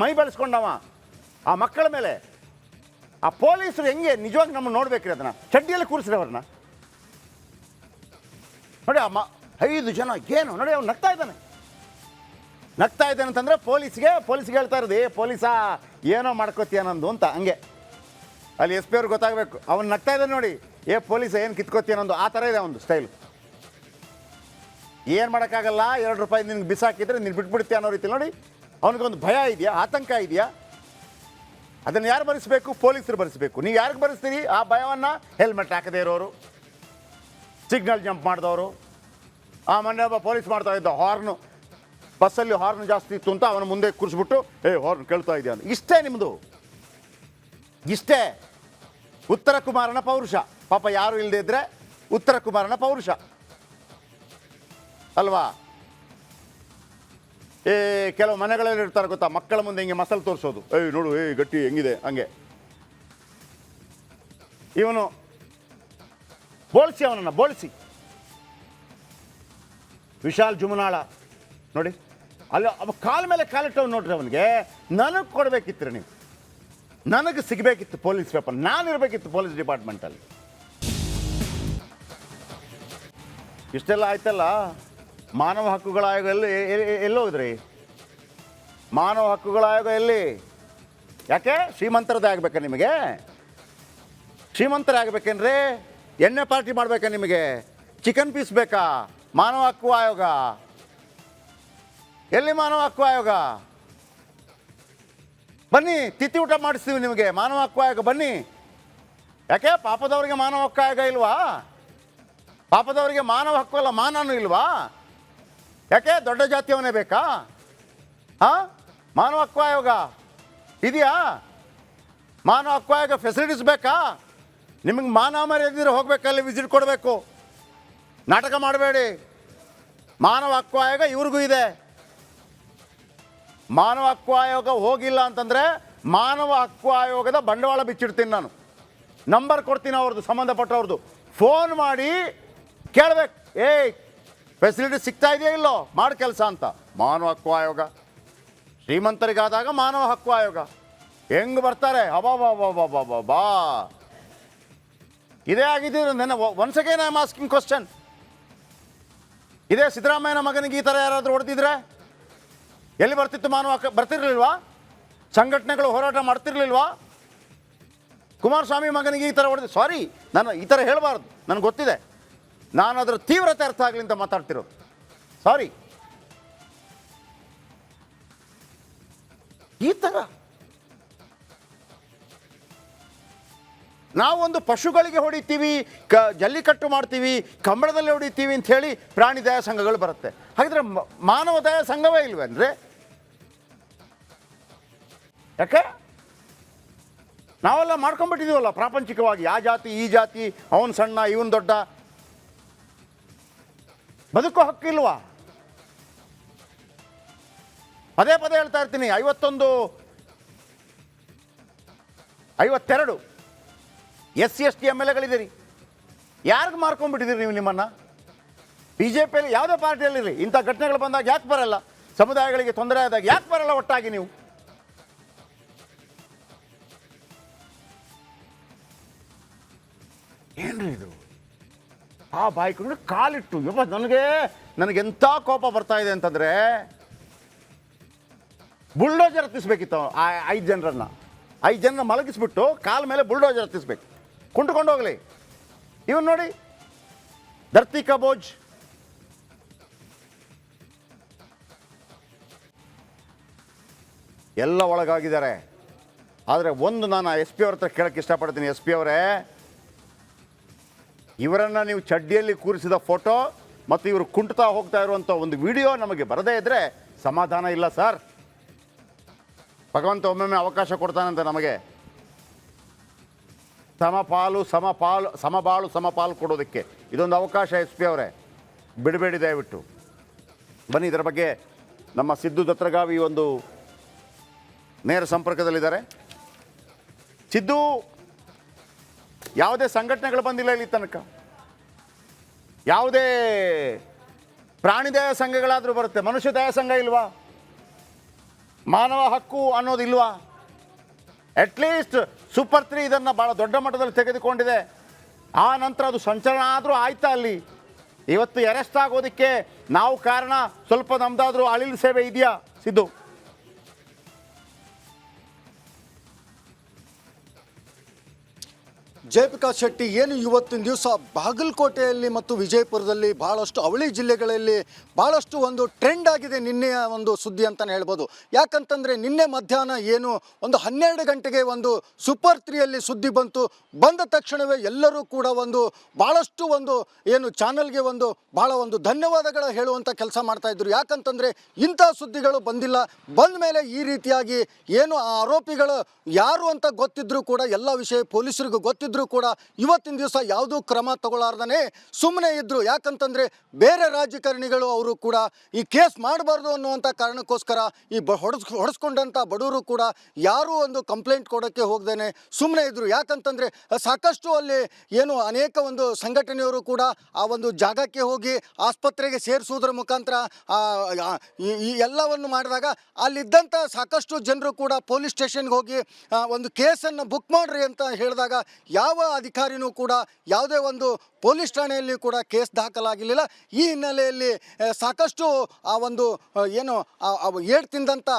ಮೈ ಬೆಳೆಸ್ಕೊಂಡವ ಆ ಮಕ್ಕಳ ಮೇಲೆ. ಆ ಪೊಲೀಸರು ಹೆಂಗೆ ನಿಜವಾಗಿ ನಮ್ಮನ್ನು ನೋಡ್ಬೇಕ್ರಿ, ಅದನ್ನು ಚಡ್ಡಿಯಲ್ಲಿ ಕೂರಿಸ್ರಿ ಅವ್ರನ್ನ. ನೋಡಿ, 5 ಜನ ಏನು ನೋಡಿ, ಅವ್ನು ನಗ್ತಾ ಇದ್ದಾನೆ ಅಂತಂದರೆ ಪೊಲೀಸ್ಗೆ ಹೇಳ್ತಾ ಇರೋದು, ಪೊಲೀಸಾ ಏನೋ ಮಾಡ್ಕೋತೀಯ ನಂದು ಅಂತ. ಹಂಗೆ ಅಲ್ಲಿ SP ಅವ್ರಿಗೆ ಗೊತ್ತಾಗಬೇಕು, ಅವ್ನು ನಗ್ತಾ ಇದ್ದಾನೆ ನೋಡಿ, ಪೊಲೀಸ ಏನು ಕಿತ್ಕೋತೀಯ ನಂದು, ಆ ಥರ ಇದೆ ಒಂದು ಸ್ಟೈಲ್. ಏನು ಮಾಡೋಕ್ಕಾಗಲ್ಲ, 2 ರೂಪಾಯಿ ನಿನ್ಗೆ ಬಿಸಾಕಿದ್ರೆ ನೀನು ಬಿಟ್ಬಿಡ್ತೀಯ ಅನ್ನೋ ರೀತಿ. ನೋಡಿ, ಅವನಿಗೊಂದು ಭಯ ಇದೆಯಾ, ಆತಂಕ ಇದೆಯಾ? ಅದನ್ನು ಯಾರು ಭರಿಸಬೇಕು? ಪೊಲೀಸರು ಭರಿಸಬೇಕು. ನೀವು ಯಾರಿಗೆ ಭರಿಸ್ತೀರಿ ಆ ಭಯವನ್ನು? ಹೆಲ್ಮೆಟ್ ಹಾಕದೇ ಇರೋರು, ಸಿಗ್ನಲ್ ಜಂಪ್ ಮಾಡಿದವರು. ಮೊನ್ನೆ ಒಬ್ಬ ಪೊಲೀಸ್ ಮಾಡ್ತಾ ಇದ್ದ, ಹಾರ್ನು ಬಸ್ಸಲ್ಲಿ ಹಾರ್ನ್ ಜಾಸ್ತಿ ಇತ್ತು ಅಂತ ಅವನ ಮುಂದೆ ಕೂರಿಸ್ಬಿಟ್ಟು ಹಾರ್ನ್ ಕೇಳ್ತಾ ಇದೆಯಾ ಅಂತ. ಇಷ್ಟೇ ನಿಮ್ಮದು, ಇಷ್ಟೇ ಉತ್ತರ ಕುಮಾರನ ಪೌರುಷ. ಪಾಪ ಯಾರು ಇಲ್ಲದೆ ಇದ್ದರೆ ಉತ್ತರ ಕುಮಾರನ ಪೌರುಷ ಅಲ್ವಾ? ಕೆಲವು ಮನೆಗಳಲ್ಲಿ ಇರ್ತಾರೆ ಗೊತ್ತಾ, ಮಕ್ಕಳ ಮುಂದೆ ಹಿಂಗೆ ಮಸಲು ತೋರಿಸೋದು, ನೋಡು ಗಟ್ಟಿ ಹೆಂಗಿದೆ ಹಂಗೆ. ಇವನು ಅವನನ್ನು ಬೋಳಿಸಿ ವಿಶಾಲ್ ಜುಮನಾಳ ನೋಡಿ, ಅಲ್ಲಿ ಅವ ಕಾಲ ಮೇಲೆ ಕಾಲಿಟ್ಟವ್ ನೋಡ್ರಿ. ಅವನಿಗೆ ನನಗೆ ಕೊಡಬೇಕಿತ್ತು, ನೀವು ನನಗೆ ಸಿಗಬೇಕಿತ್ತು ಪೊಲೀಸ್ ಪೇಪರ್, ನಾನಿರಬೇಕಿತ್ತು ಪೊಲೀಸ್ ಡಿಪಾರ್ಟ್ಮೆಂಟಲ್ಲಿ. ಇಷ್ಟೆಲ್ಲ ಆಯ್ತಲ್ಲ, ಮಾನವ ಹಕ್ಕುಗಳ ಆಯೋಗ ಎಲ್ಲೋದ್ರಿ? ಮಾನವ ಹಕ್ಕುಗಳ ಆಯೋಗ ಎಲ್ಲಿ? ಯಾಕೆ ಶ್ರೀಮಂತರದೇ ಆಗ್ಬೇಕಾ ನಿಮಗೆ? ಶ್ರೀಮಂತರ ಆಗ್ಬೇಕೇನ್ರಿ? ಎಣ್ಣೆ ಪಾರ್ಟಿ ಮಾಡ್ಬೇಕಾ ನಿಮಗೆ? ಚಿಕನ್ ಪೀಸ್ ಬೇಕಾ? ಮಾನವ ಹಕ್ಕು ಆಯೋಗ ಎಲ್ಲಿ? ಮಾನವ ಹಕ್ಕು ಆಯೋಗ ಬನ್ನಿ, ತಿಥಿ ಊಟ ಮಾಡಿಸ್ತೀವಿ ನಿಮಗೆ, ಮಾನವ ಹಕ್ಕು ಆಯೋಗ ಬನ್ನಿ. ಯಾಕೆ ಪಾಪದವರಿಗೆ ಮಾನವ ಹಕ್ಕು ಆಯೋಗ ಇಲ್ವಾ? ಪಾಪದವರಿಗೆ ಮಾನವ ಹಕ್ಕು ಅಲ್ಲ, ಮಾನನೂ ಇಲ್ವಾ? ಯಾಕೆ ದೊಡ್ಡ ಜಾತಿಯವನೇ ಬೇಕಾ? ಮಾನವ ಹಕ್ಕು ಆಯೋಗ ಇದೆಯಾ? ಮಾನವ ಹಕ್ಕು ಆಯೋಗ ಫೆಸಿಲಿಟೀಸ್ ಬೇಕಾ? ನಿಮಗೆ ಮಾನವ ಮರ್ಯಾದಿದ್ರೆ ಹೋಗ್ಬೇಕಲ್ಲಿ ವಿಸಿಟ್ ಕೊಡಬೇಕು. ನಾಟಕ ಮಾಡಬೇಡಿ. ಮಾನವ ಹಕ್ಕು ಆಯೋಗ ಇವ್ರಿಗೂ ಇದೆ. ಮಾನವ ಹಕ್ಕು ಆಯೋಗ ಹೋಗಿಲ್ಲ ಅಂತಂದರೆ ಮಾನವ ಹಕ್ಕು ಆಯೋಗದ ಬಂಡವಾಳ ಬಿಚ್ಚಿಡ್ತೀನಿ ನಾನು. ನಂಬರ್ ಕೊಡ್ತೀನಿ ಅವ್ರದ್ದು, ಸಂಬಂಧಪಟ್ಟವ್ರದ್ದು. ಫೋನ್ ಮಾಡಿ ಕೇಳಬೇಕು, ಫೆಸಿಲಿಟಿ ಸಿಗ್ತಾ ಇದೆಯಾ ಇಲ್ಲೋ, ಮಾಡಿ ಕೆಲಸ ಅಂತ. ಮಾನವ ಹಕ್ಕು ಆಯೋಗ ಶ್ರೀಮಂತರಿಗಾದಾಗ ಮಾನವ ಹಕ್ಕು ಆಯೋಗ ಹೆಂಗೆ ಬರ್ತಾರೆ? ಬಾ ಇದೇ ಆಗಿದ್ದು ನನ್ನ once again I am asking question. ಇದೇ ಸಿದ್ದರಾಮಯ್ಯನ ಮಗನಿಗೆ ಈ ಥರ ಯಾರಾದರೂ ಹೊಡೆದಿದ್ರೆ ಎಲ್ಲಿ ಬರ್ತಿತ್ತು ಮಾನವ ಹಕ್ಕು? ಬರ್ತಿರ್ಲಿಲ್ವಾ? ಸಂಘಟನೆಗಳು ಹೋರಾಟ ಮಾಡ್ತಿರ್ಲಿಲ್ವಾ? ಕುಮಾರಸ್ವಾಮಿ ಮಗನಿಗೆ ಈ ಥರ ಹೊಡೆದು, ಸಾರಿ ನಾನು ಈ ಥರ ಹೇಳಬಾರ್ದು, ನನಗೆ ಗೊತ್ತಿದೆ, ನಾನು ಅದರ ತೀವ್ರತೆ ಅರ್ಥ ಆಗಲಿ ಅಂತ ಮಾತಾಡ್ತಿರೋದು, ಸಾರಿ. ಈ ಥರ ನಾವೊಂದು ಪಶುಗಳಿಗೆ ಹೊಡಿತೀವಿ, ಜಲ್ಲಿಕಟ್ಟು ಮಾಡ್ತೀವಿ, ಕಂಬಳದಲ್ಲಿ ಹೊಡಿತೀವಿ ಅಂಥೇಳಿ ಪ್ರಾಣಿ ದಯಾ ಸಂಘಗಳು ಬರುತ್ತೆ. ಹಾಗಿದ್ರೆ ಮಾನವ ದಯಾ ಸಂಘವೇ ಇಲ್ವೇ ಅಂದರೆ? ಯಾಕೆ ನಾವೆಲ್ಲ ಮಾಡ್ಕೊಂಡ್ಬಿಟ್ಟಿದ್ದೀವಲ್ಲ ಪ್ರಾಪಂಚಿಕವಾಗಿ, ಆ ಜಾತಿ ಈ ಜಾತಿ, ಅವನು ಸಣ್ಣ ಇವನು ದೊಡ್ಡ. ಬದುಕೋ ಹಕ್ಕಿಲ್ವಾ? ಪದೇ ಪದೇ ಹೇಳ್ತಾ ಇರ್ತೀನಿ, 52 SC ST MLAಗಳಿದ್ದೀರಿ. ಯಾರಿಗೆ ಮಾರ್ಕೊಂಡ್ಬಿಟ್ಟಿದ್ದೀರಿ ನೀವು ನಿಮ್ಮನ್ನು? BJPಯಲ್ಲಿ ಯಾವುದೇ ಪಾರ್ಟಿಯಲ್ಲಿರಿ, ಇಂಥ ಘಟನೆಗಳು ಬಂದಾಗ ಯಾಕೆ ಬರಲ್ಲ? ಸಮುದಾಯಗಳಿಗೆ ತೊಂದರೆ ಆದಾಗ ಯಾಕೆ ಬರಲ್ಲ ಒಟ್ಟಾಗಿ ನೀವು? ಏನ್ರಿ ಇದು? ಆ ಬಾಯ್ಕೊಂಡು ಕಾಲಿಟ್ಟು ನನಗೆಂಥ ಕೋಪ ಬರ್ತಾ ಇದೆ ಅಂತಂದರೆ, ಬುಲ್ಡೋಜರ್ ಹತ್ತಿಸ್ಬೇಕಿತ್ತು. 5 ಜನರನ್ನ ಮಲಗಿಸ್ಬಿಟ್ಟು ಕಾಲ ಮೇಲೆ ಬುಲ್ಡೋಜರ್ ಹತ್ತಿಸ್ಬೇಕು, ಕುಂಟ್ಕೊಂಡು ಹೋಗಲಿ. ಇವನು ನೋಡಿ, ಧರ್ತಿ ಕಬೋಜ್. ಎಲ್ಲ ಒಳಗಾಗಿದ್ದಾರೆ. ಆದರೆ ಒಂದು ನಾನು SP ಅವ್ರ ಹತ್ರ ಕೇಳೋಕ್ಕೆ ಇಷ್ಟಪಡ್ತೀನಿ. SP ಅವರೇ, ಇವರನ್ನು ನೀವು ಚಡ್ಡಿಯಲ್ಲಿ ಕೂರಿಸಿದ ಫೋಟೋ ಮತ್ತು ಇವರು ಕುಂಟ್ತಾ ಹೋಗ್ತಾ ಇರುವಂಥ ಒಂದು ವಿಡಿಯೋ ನಮಗೆ ಬರದೇ ಇದ್ದರೆ ಸಮಾಧಾನ ಇಲ್ಲ ಸರ್. ಭಗವಂತ ಒಮ್ಮೊಮ್ಮೆ ಅವಕಾಶ ಕೊಡ್ತಾನಂತೆ ನಮಗೆ, ಸಮಪಾಲು ಕೊಡೋದಕ್ಕೆ. ಇದೊಂದು ಅವಕಾಶ. SP ಅವರೇ, ಬಿಡಬೇಡಿ ದಯವಿಟ್ಟು. ಬನ್ನಿ, ಇದರ ಬಗ್ಗೆ ನಮ್ಮ ಸಿದ್ದು ದತ್ರಗಾವಿ ಒಂದು ನೇರ ಸಂಪರ್ಕದಲ್ಲಿದ್ದಾರೆ. ಸಿದ್ದು, ಯಾವುದೇ ಸಂಘಟನೆಗಳು ಬಂದಿಲ್ಲ ಇಲ್ಲಿ ತನಕ, ಯಾವುದೇ ಪ್ರಾಣಿ ದಯಾ ಸಂಘಗಳಾದರೂ ಬರುತ್ತೆ, ಮನುಷ್ಯ ದಯಾ ಸಂಘ ಇಲ್ವಾ? ಮಾನವ ಹಕ್ಕು ಅನ್ನೋದಿಲ್ವಾ? ಅಟ್ಲೀಸ್ಟ್ ಸೂಪರ್ 3 ಇದನ್ನು ಭಾಳ ದೊಡ್ಡ ಮಟ್ಟದಲ್ಲಿ ತೆಗೆದುಕೊಂಡಿದೆ. ಆ ನಂತರ ಅದು ಸಂಚಲನ ಆದರೂ ಆಯ್ತಾ ಅಲ್ಲಿ? ಇವತ್ತು ಅರೆಸ್ಟ್ ಆಗೋದಕ್ಕೆ ನಾವು ಕಾರಣ? ಸ್ವಲ್ಪ ನಮ್ದಾದರೂ ಅಳಿಲು ಸೇವೆ ಇದೆಯಾ ಸಿದ್ದು? ಜಯಪ್ರಕಾಶ್ ಶೆಟ್ಟಿ, ಏನು ಇವತ್ತಿನ ದಿವಸ ಬಾಗಲಕೋಟೆಯಲ್ಲಿ ಮತ್ತು ವಿಜಯಪುರದಲ್ಲಿ ಭಾಳಷ್ಟು ಅವಳಿ ಜಿಲ್ಲೆಗಳಲ್ಲಿ ಭಾಳಷ್ಟು ಒಂದು ಟ್ರೆಂಡ್ ಆಗಿದೆ ನಿನ್ನೆಯ ಒಂದು ಸುದ್ದಿ ಅಂತಲೇ ಹೇಳ್ಬೋದು. ಯಾಕಂತಂದರೆ ನಿನ್ನೆ ಮಧ್ಯಾಹ್ನ ಏನು ಒಂದು 12 ಗಂಟೆಗೆ ಒಂದು ಸೂಪರ್ 3ಯಲ್ಲಿ ಸುದ್ದಿ ಬಂದ ತಕ್ಷಣವೇ ಎಲ್ಲರೂ ಕೂಡ ಒಂದು ಭಾಳಷ್ಟು ಒಂದು ಏನು ಚಾನಲ್ಗೆ ಒಂದು ಭಾಳ ಒಂದು ಧನ್ಯವಾದಗಳ ಹೇಳುವಂಥ ಕೆಲಸ ಮಾಡ್ತಾಯಿದ್ರು. ಯಾಕಂತಂದರೆ ಇಂಥ ಸುದ್ದಿಗಳು ಬಂದಿಲ್ಲ. ಬಂದ ಮೇಲೆ ಈ ರೀತಿಯಾಗಿ ಏನು ಆ ಆರೋಪಿಗಳು ಯಾರು ಅಂತ ಗೊತ್ತಿದ್ರೂ ಕೂಡ, ಎಲ್ಲ ವಿಷಯ ಪೊಲೀಸರಿಗೂ ಗೊತ್ತಿದ್ರೂ ಕೂಡ ಇವತ್ತಿನ ದಿವಸ ಯಾವುದೂ ಕ್ರಮ ತಗೊಳ್ಳಾರ್ದೇ ಸುಮ್ಮನೆ ಇದ್ದರು. ಯಾಕಂತಂದರೆ ಬೇರೆ ರಾಜಕಾರಣಿಗಳು ಅವರು ಕೂಡ ಈ ಕೇಸ್ ಮಾಡಬಾರ್ದು ಅನ್ನುವಂಥ ಕಾರಣಕ್ಕೋಸ್ಕರ ಈ ಹೊಡೆಸ್ಕೊಂಡಂಥ ಬಡವರು ಕೂಡ ಯಾರೂ ಒಂದು ಕಂಪ್ಲೇಂಟ್ ಕೊಡೋಕ್ಕೆ ಹೋಗ್ದೇನೆ ಸುಮ್ಮನೆ ಇದ್ದರು. ಯಾಕಂತಂದರೆ ಸಾಕಷ್ಟು ಅಲ್ಲಿ ಏನು ಅನೇಕ ಒಂದು ಸಂಘಟನೆಯವರು ಕೂಡ ಆ ಒಂದು ಜಾಗಕ್ಕೆ ಹೋಗಿ ಆಸ್ಪತ್ರೆಗೆ ಸೇರಿಸೋದ್ರ ಮುಖಾಂತರ ಈ ಎಲ್ಲವನ್ನು ಮಾಡಿದಾಗ ಅಲ್ಲಿದ್ದಂಥ ಸಾಕಷ್ಟು ಜನರು ಕೂಡ ಪೊಲೀಸ್ ಸ್ಟೇಷನ್ಗೆ ಹೋಗಿ ಒಂದು ಕೇಸನ್ನು ಬುಕ್ ಮಾಡ್ರಿ ಅಂತ ಹೇಳಿದಾಗ ಯಾವ ಅಧಿಕಾರಿನೂ ಕೂಡ ಯಾವುದೇ ಒಂದು ಪೊಲೀಸ್ ಠಾಣೆಯಲ್ಲಿ ಕೂಡ ಕೇಸ್ ದಾಖಲಾಗಿರಲಿಲ್ಲ. ಈ ಹಿನ್ನೆಲೆಯಲ್ಲಿ ಸಾಕಷ್ಟು ಆ ಒಂದು ಏನು ಏಟು ತಿಂದಂಥ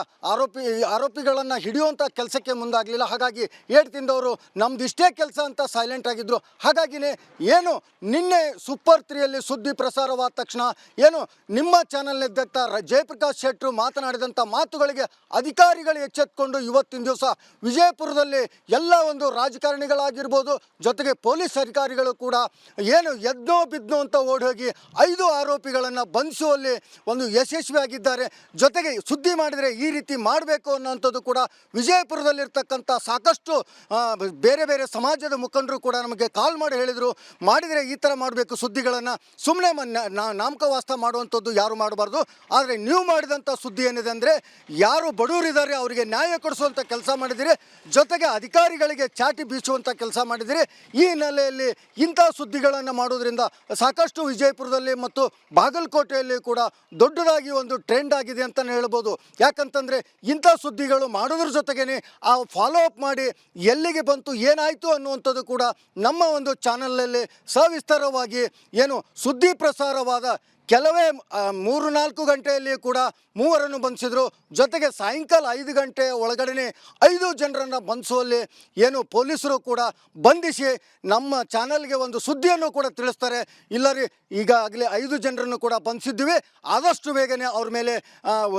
ಆರೋಪಿಗಳನ್ನು ಹಿಡಿಯುವಂಥ ಕೆಲಸಕ್ಕೆ ಮುಂದಾಗಲಿಲ್ಲ. ಹಾಗಾಗಿ ಏಟು ತಿಂದವರು ನಮ್ದು ಇಷ್ಟೇ ಕೆಲಸ ಅಂತ ಸೈಲೆಂಟ್ ಆಗಿದ್ದರು. ಹಾಗಾಗಿನೇ ಏನು ನಿನ್ನೆ ಸೂಪರ್ 3ಯಲ್ಲಿ ಸುದ್ದಿ ಪ್ರಸಾರವಾದ ತಕ್ಷಣ ಏನು ನಿಮ್ಮ ಚಾನಲ್ನಿದ್ದಂಥ ಜಯಪ್ರಕಾಶ್ ಶೆಟ್ಟರು ಮಾತನಾಡಿದಂಥ ಮಾತುಗಳಿಗೆ ಅಧಿಕಾರಿಗಳು ಎಚ್ಚೆತ್ತುಕೊಂಡು ಇವತ್ತಿನ ದಿವಸ ವಿಜಯಪುರದಲ್ಲಿ ಎಲ್ಲ ಒಂದು ರಾಜಕಾರಣಿಗಳಾಗಿರ್ಬೋದು, ಜೊತೆಗೆ ಪೊಲೀಸ್ ಅಧಿಕಾರಿಗಳು ಕೂಡ ಏನು ಎದ್ನೋ ಬಿದ್ನೋ ಅಂತ ಓಡೋಗಿ 5 ಆರೋಪಿಗಳನ್ನು ಬಂಧಿಸುವಲ್ಲಿ ಒಂದು ಯಶಸ್ವಿಯಾಗಿದ್ದಾರೆ. ಜೊತೆಗೆ ಸುದ್ದಿ ಮಾಡಿದರೆ ಈ ರೀತಿ ಮಾಡಬೇಕು ಅನ್ನೋಂಥದ್ದು ಕೂಡ ವಿಜಯಪುರದಲ್ಲಿರ್ತಕ್ಕಂಥ ಸಾಕಷ್ಟು ಬೇರೆ ಬೇರೆ ಸಮಾಜದ ಮುಖಂಡರು ಕೂಡ ನಮಗೆ ಕಾಲ್ ಮಾಡಿ ಹೇಳಿದರು, ಮಾಡಿದರೆ ಈ ಥರ ಮಾಡಬೇಕು ಸುದ್ದಿಗಳನ್ನು, ಸುಮ್ಮನೆ ನಾಮಕವಾಸ್ತ ಮಾಡುವಂಥದ್ದು ಯಾರು ಮಾಡಬಾರ್ದು. ಆದರೆ ನೀವು ಮಾಡಿದಂಥ ಸುದ್ದಿ ಏನಿದೆ ಅಂದರೆ ಯಾರು ಬಡವರಿದ್ದಾರೆ ಅವರಿಗೆ ನ್ಯಾಯ ಕೊಡಿಸುವಂಥ ಕೆಲಸ ಮಾಡಿದಿರಿ, ಜೊತೆಗೆ ಅಧಿಕಾರಿಗಳಿಗೆ ಚಾಟಿ ಬೀಸುವಂಥ ಕೆಲಸ ಮಾಡಿದಿರಿ. ಈ ಹಿನ್ನೆಲೆಯಲ್ಲಿ ಇಂಥ ಸುದ್ದಿಗಳನ್ನು ಮಾಡೋದ್ರಿಂದ ಸಾಕಷ್ಟು ವಿಜಯಪುರದಲ್ಲಿ ಮತ್ತು ಬಾಗಲಕೋಟೆಯಲ್ಲಿ ಕೂಡ ದೊಡ್ಡದಾಗಿ ಒಂದು ಟ್ರೆಂಡ್ ಆಗಿದೆ ಅಂತಲೇ ಹೇಳ್ಬೋದು. ಯಾಕಂತಂದರೆ ಇಂಥ ಸುದ್ದಿಗಳು ಮಾಡೋದ್ರ ಜೊತೆಗೇ ಆ ಫಾಲೋ ಅಪ್ ಮಾಡಿ ಎಲ್ಲಿಗೆ ಬಂತು ಏನಾಯಿತು ಅನ್ನುವಂಥದ್ದು ಕೂಡ ನಮ್ಮ ಒಂದು ಚಾನಲ್ನಲ್ಲಿ ಸವಿಸ್ತಾರವಾಗಿ ಏನು ಸುದ್ದಿ ಪ್ರಸಾರವಾದ ಕೆಲವೇ 3-4 ಗಂಟೆಯಲ್ಲಿ ಕೂಡ 3 ಬಂಧಿಸಿದ್ರು. ಜೊತೆಗೆ ಸಾಯಂಕಾಲ 5 ಗಂಟೆಯ ಒಳಗಡೆ 5 ಜನರನ್ನು ಬಂಧಿಸುವಲ್ಲಿ ಏನು ಪೊಲೀಸರು ಕೂಡ ಬಂಧಿಸಿ ನಮ್ಮ ಚಾನಲ್ಗೆ ಒಂದು ಸುದ್ದಿಯನ್ನು ಕೂಡ ತಿಳಿಸ್ತಾರೆ. ಇಲ್ಲ ರೀ, ಈಗಾಗಲೇ 5 ಜನರನ್ನು ಕೂಡ ಬಂಧಿಸಿದ್ದೀವಿ, ಆದಷ್ಟು ಬೇಗನೆ ಅವ್ರ ಮೇಲೆ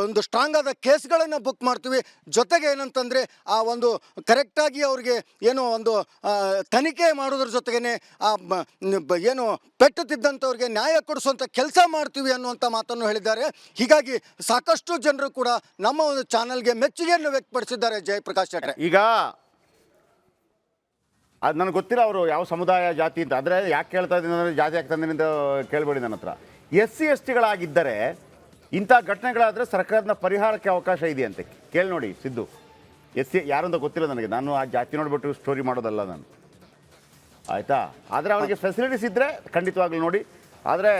ಒಂದು ಸ್ಟ್ರಾಂಗ್ ಆದ ಕೇಸ್ಗಳನ್ನು ಬುಕ್ ಮಾಡ್ತೀವಿ. ಜೊತೆಗೆ ಏನಂತಂದರೆ ಆ ಒಂದು ಕರೆಕ್ಟಾಗಿ ಅವ್ರಿಗೆ ಏನೋ ಒಂದು ತನಿಖೆ ಮಾಡೋದ್ರ ಜೊತೆಗೇ ಏನು ಪೆಟ್ಟು ತಿದ್ದಂಥವ್ರಿಗೆ ನ್ಯಾಯ ಕೊಡಿಸುವಂಥ ಕೆಲಸ ಮಾಡ್ತೀವಿ ಅನ್ನುವಂಥ ಮಾತನ್ನು ಹೇಳಿದ್ದಾರೆ. ಹೀಗಾಗಿ ಸಾಕಷ್ಟು ಜನರು ಕೂಡ ನಮ್ಮ ಒಂದು ಚಾನಲ್ಗೆ ಮೆಚ್ಚುಗೆಯನ್ನು ವ್ಯಕ್ತಪಡಿಸಿದ್ದಾರೆ. ಜಯಪ್ರಕಾಶ್ ಶೆಟ್ಟರೆ, ಈಗ ಅದು ನನಗೆ ಗೊತ್ತಿಲ್ಲ ಅವರು ಯಾವ ಸಮುದಾಯ ಜಾತಿ ಅಂತ. ಆದರೆ ಯಾಕೆ ಕೇಳ್ತಾ ಇದ್ದೀನಿ ಅಂದರೆ ಜಾತಿ ಯಾಕೆ ತಂದಿನಿಂದ ಕೇಳ್ಬೇಡಿ ನನ್ನ ಹತ್ರ. SC/STಗಳಾಗಿದ್ದರೆ ಇಂಥ ಘಟನೆಗಳಾದರೆ ಸರ್ಕಾರದ ಪರಿಹಾರಕ್ಕೆ ಅವಕಾಶ ಇದೆಯಂತೆ. ಕೇಳಿ ನೋಡಿ ಸಿದ್ದು. SC ಯಾರಂತ ಗೊತ್ತಿಲ್ಲ ನನಗೆ, ನಾನು ಆ ಜಾತಿ ನೋಡಿಬಿಟ್ಟು ಸ್ಟೋರಿ ಮಾಡೋದಲ್ಲ ನಾನು, ಆಯಿತಾ. ಆದರೆ ಅವರಿಗೆ ಫೆಸಿಲಿಟೀಸ್ ಇದ್ದರೆ ಖಂಡಿತವಾಗ್ಲೂ ನೋಡಿ. ಆದರೆ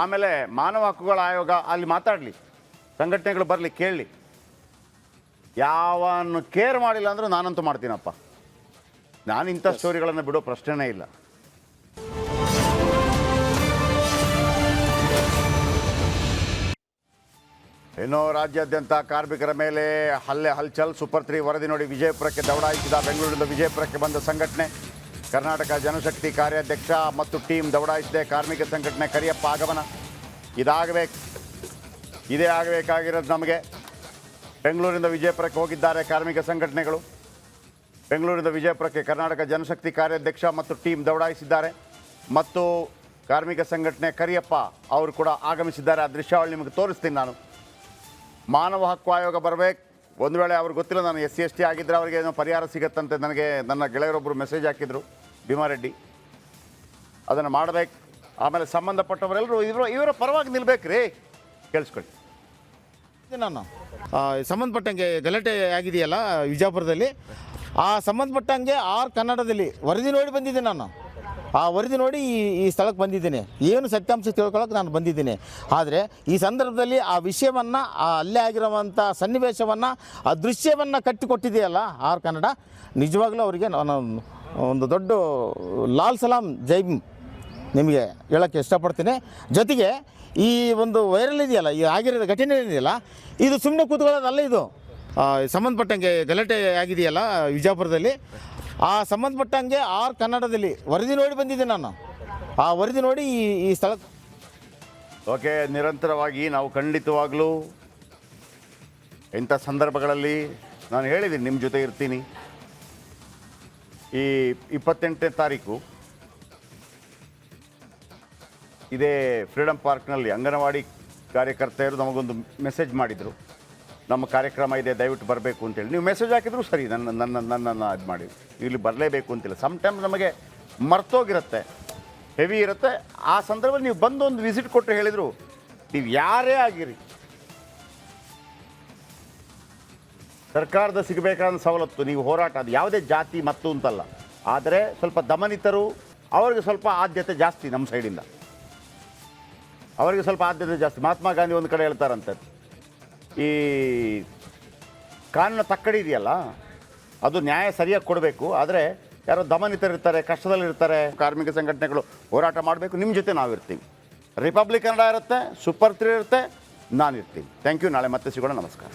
ಆಮೇಲೆ ಮಾನವ ಹಕ್ಕುಗಳ ಆಯೋಗ ಅಲ್ಲಿ ಮಾತಾಡಲಿ, ಸಂಘಟನೆಗಳು ಬರಲಿ, ಕೇಳಲಿ. ಯಾವನ್ನು ಕೇರ್ ಮಾಡಿಲ್ಲ ಅಂದರೂ ನಾನಂತೂ ಮಾಡ್ತೀನಪ್ಪ. ನಾನು ಇಂಥ ಸ್ಟೋರಿಗಳನ್ನು ಬಿಡೋ ಪ್ರಶ್ನೆನೇ ಇಲ್ಲ. ಇನ್ನು ರಾಜ್ಯಾದ್ಯಂತ ಕಾರ್ಮಿಕರ ಮೇಲೆ ಹಲ್ಚಲ್. ಸೂಪರ್ 3 ವರದಿ ನೋಡಿ ವಿಜಯಪುರಕ್ಕೆ ದೌಡಾಯಿಸಿದ ಬೆಂಗಳೂರಿನಿಂದ ವಿಜಯಪುರಕ್ಕೆ ಬಂದ ಸಂಘಟನೆ ಕರ್ನಾಟಕ ಜನಶಕ್ತಿ ಕಾರ್ಯಾಧ್ಯಕ್ಷ ಮತ್ತು ಟೀಮ್ ದೌಡಾಯಿಸಿದೆ. ಕಾರ್ಮಿಕ ಸಂಘಟನೆ ಕರಿಯಪ್ಪ ಆಗಮನ. ಇದೇ ಆಗಬೇಕಾಗಿರೋದು ನಮಗೆ. ಬೆಂಗಳೂರಿಂದ ವಿಜಯಪುರಕ್ಕೆ ಹೋಗಿದ್ದಾರೆ ಕಾರ್ಮಿಕ ಸಂಘಟನೆಗಳು. ಬೆಂಗಳೂರಿಂದ ವಿಜಯಪುರಕ್ಕೆ ಕರ್ನಾಟಕ ಜನಶಕ್ತಿ ಕಾರ್ಯಾಧ್ಯಕ್ಷ ಮತ್ತು ಟೀಮ್ ದೌಡಾಯಿಸಿದ್ದಾರೆ. ಮತ್ತು ಕಾರ್ಮಿಕ ಸಂಘಟನೆ ಕರಿಯಪ್ಪ ಅವರು ಕೂಡ ಆಗಮಿಸಿದ್ದಾರೆ. ಆ ದೃಶ್ಯಾವಳಿ ನಿಮಗೆ ತೋರಿಸ್ತೀನಿ ನಾನು. ಮಾನವ ಹಕ್ಕು ಆಯೋಗ ಬರಬೇಕು. ಒಂದು ವೇಳೆ ಅವ್ರಿಗೆ ಗೊತ್ತಿಲ್ಲ ನಾನು SC/ST ಆಗಿದ್ದರೆ ಅವರಿಗೆ ಏನೋ ಪರಿಹಾರ ಸಿಗತ್ತಂತೆ. ನನಗೆ ನನ್ನ ಗೆಳೆಯರೊಬ್ಬರು ಮೆಸೇಜ್ ಹಾಕಿದರು, ಭೀಮಾರೆಡ್ಡಿ. ಅದನ್ನು ಮಾಡಬೇಕು. ಆಮೇಲೆ ಸಂಬಂಧಪಟ್ಟವರೆಲ್ಲರೂ ಇವರ ಪರವಾಗಿ ನಿಲ್ಬೇಕು ರೀ. ಕೇಳಿಸ್ಕೊಳ್ಳಿ. ನಾನು ಸಂಬಂಧಪಟ್ಟಂಗೆ ಗಲಾಟೆ ಆಗಿದೆಯಲ್ಲ ವಿಜಯಪುರದಲ್ಲಿ, ಆ ಸಂಬಂಧಪಟ್ಟಂಗೆ ಕನ್ನಡದಲ್ಲಿ ವರದಿ ನೋಡಿ ಬಂದಿದ್ದೆ ನಾನು. ಆ ವರದಿ ನೋಡಿ ಈ ಸ್ಥಳಕ್ಕೆ ಬಂದಿದ್ದೇನೆ. ಏನು ಸತ್ಯಾಂಶ ತಿಳ್ಕೊಳ್ಳೋಕೆ ನಾನು ಬಂದಿದ್ದೀನಿ. ಆದರೆ ಈ ಸಂದರ್ಭದಲ್ಲಿ ಆ ವಿಷಯವನ್ನು, ಅಲ್ಲೇ ಆಗಿರುವಂಥ ಸನ್ನಿವೇಶವನ್ನು, ಆ ದೃಶ್ಯವನ್ನು ಕಟ್ಟಿಕೊಟ್ಟಿದೆಯಲ್ಲ ಕನ್ನಡ, ನಿಜವಾಗ್ಲೂ ಅವರಿಗೆ ನಾನು ಒಂದು ದೊಡ್ಡ ಲಾಲ್ ಸಲಾಂ ಜೈ ಭೀಮ್ ನಿಮಗೆ ಹೇಳೋಕ್ಕೆ ಇಷ್ಟಪಡ್ತೀನಿ. ಜೊತೆಗೆ ಈ ಒಂದು ವೈರಲ್ ಇದೆಯಲ್ಲ, ಈ ಆಗಿರೋ ಘಟನೆ ಇದೆಯಲ್ಲ, ಇದು ಸುಮ್ಮನೆ ಕೂತ್ಕೊಳ್ಳೋದಲ್ಲ. ಇದು ಸಂಬಂಧಪಟ್ಟಂಗೆ ಗಲಾಟೆ ಆಗಿದೆಯಲ್ಲ ವಿಜಯಪುರದಲ್ಲಿ, ಆ ಸಂಬಂಧಪಟ್ಟಂಗೆ ಕನ್ನಡದಲ್ಲಿ ವರದಿ ನೋಡಿ ಬಂದಿದ್ದೆ ನಾನು. ಆ ವರದಿ ನೋಡಿ ಈ ಸ್ಥಳಕ್ಕೆ ಓಕೆ. ನಿರಂತರವಾಗಿ ನಾವು ಖಂಡಿತವಾಗಲೂ ಇಂಥ ಸಂದರ್ಭಗಳಲ್ಲಿ ನಾನು ಹೇಳಿದ್ದೀನಿ ನಿಮ್ಮ ಜೊತೆ ಇರ್ತೀನಿ. ಈ 28ನೇ ತಾರೀಕು ಇದೇ ಫ್ರೀಡಮ್ ಪಾರ್ಕ್ನಲ್ಲಿ ಅಂಗನವಾಡಿ ಕಾರ್ಯಕರ್ತೆಯರು ನಮಗೊಂದು ಮೆಸೇಜ್ ಮಾಡಿದರು, ನಮ್ಮ ಕಾರ್ಯಕ್ರಮ ಇದೆ ದಯವಿಟ್ಟು ಬರಬೇಕು ಅಂತೇಳಿ. ನೀವು ಮೆಸೇಜ್ ಹಾಕಿದ್ರು ಸರಿ, ನನ್ನನ್ನು ಇದು ಮಾಡಿ ಇಲ್ಲಿ ಬರಲೇಬೇಕು ಅಂತಿಲ್ಲ. ಸಮ್ಟೈಮ್ಸ್ ನಮಗೆ ಮರ್ತೋಗಿರುತ್ತೆ, ಹೆವಿ ಇರುತ್ತೆ. ಆ ಸಂದರ್ಭದಲ್ಲಿ ನೀವು ಬಂದು ಒಂದು ವಿಸಿಟ್ ಕೊಟ್ಟರೆ ಹೇಳಿದರು, ನೀವು ಯಾರೇ ಆಗಿರಿ ಸರ್ಕಾರದ ಸಿಗಬೇಕಾದ ಸವಲತ್ತು ನೀವು ಹೋರಾಟ, ಅದು ಯಾವುದೇ ಜಾತಿ ಮತ್ತು ಅಂತಲ್ಲ, ಆದರೆ ಸ್ವಲ್ಪ ದಮನಿತರು ಅವರಿಗೆ ಸ್ವಲ್ಪ ಆದ್ಯತೆ ಜಾಸ್ತಿ. ನಮ್ಮ ಸೈಡಿಂದ ಅವರಿಗೆ ಸ್ವಲ್ಪ ಆದ್ಯತೆ ಜಾಸ್ತಿ. ಮಹಾತ್ಮ ಗಾಂಧಿ ಒಂದು ಕಡೆ ಹೇಳ್ತಾರಂತೆ, ಈ ಕಾನೂನು ತಕ್ಕಡಿ ಇದೆಯಲ್ಲ ಅದು ನ್ಯಾಯ ಸರಿಯಾಗಿ ಕೊಡಬೇಕು, ಆದರೆ ಯಾರೋ ದಮನಿತರಿರ್ತಾರೆ, ಕಷ್ಟದಲ್ಲಿರ್ತಾರೆ, ಕಾರ್ಮಿಕ ಸಂಘಟನೆಗಳು ಹೋರಾಟ ಮಾಡಬೇಕು, ನಿಮ್ಮ ಜೊತೆ ನಾವಿರ್ತೀವಿ. ರಿಪಬ್ಲಿಕ್ ಕನ್ನಡ ಇರುತ್ತೆ, ಸೂಪರ್ 3 ಇರುತ್ತೆ, ನಾನಿರ್ತೀನಿ. Thank you. ನಾಳೆ ಮತ್ತೆ ಸಿಗೋಣ. ನಮಸ್ಕಾರ.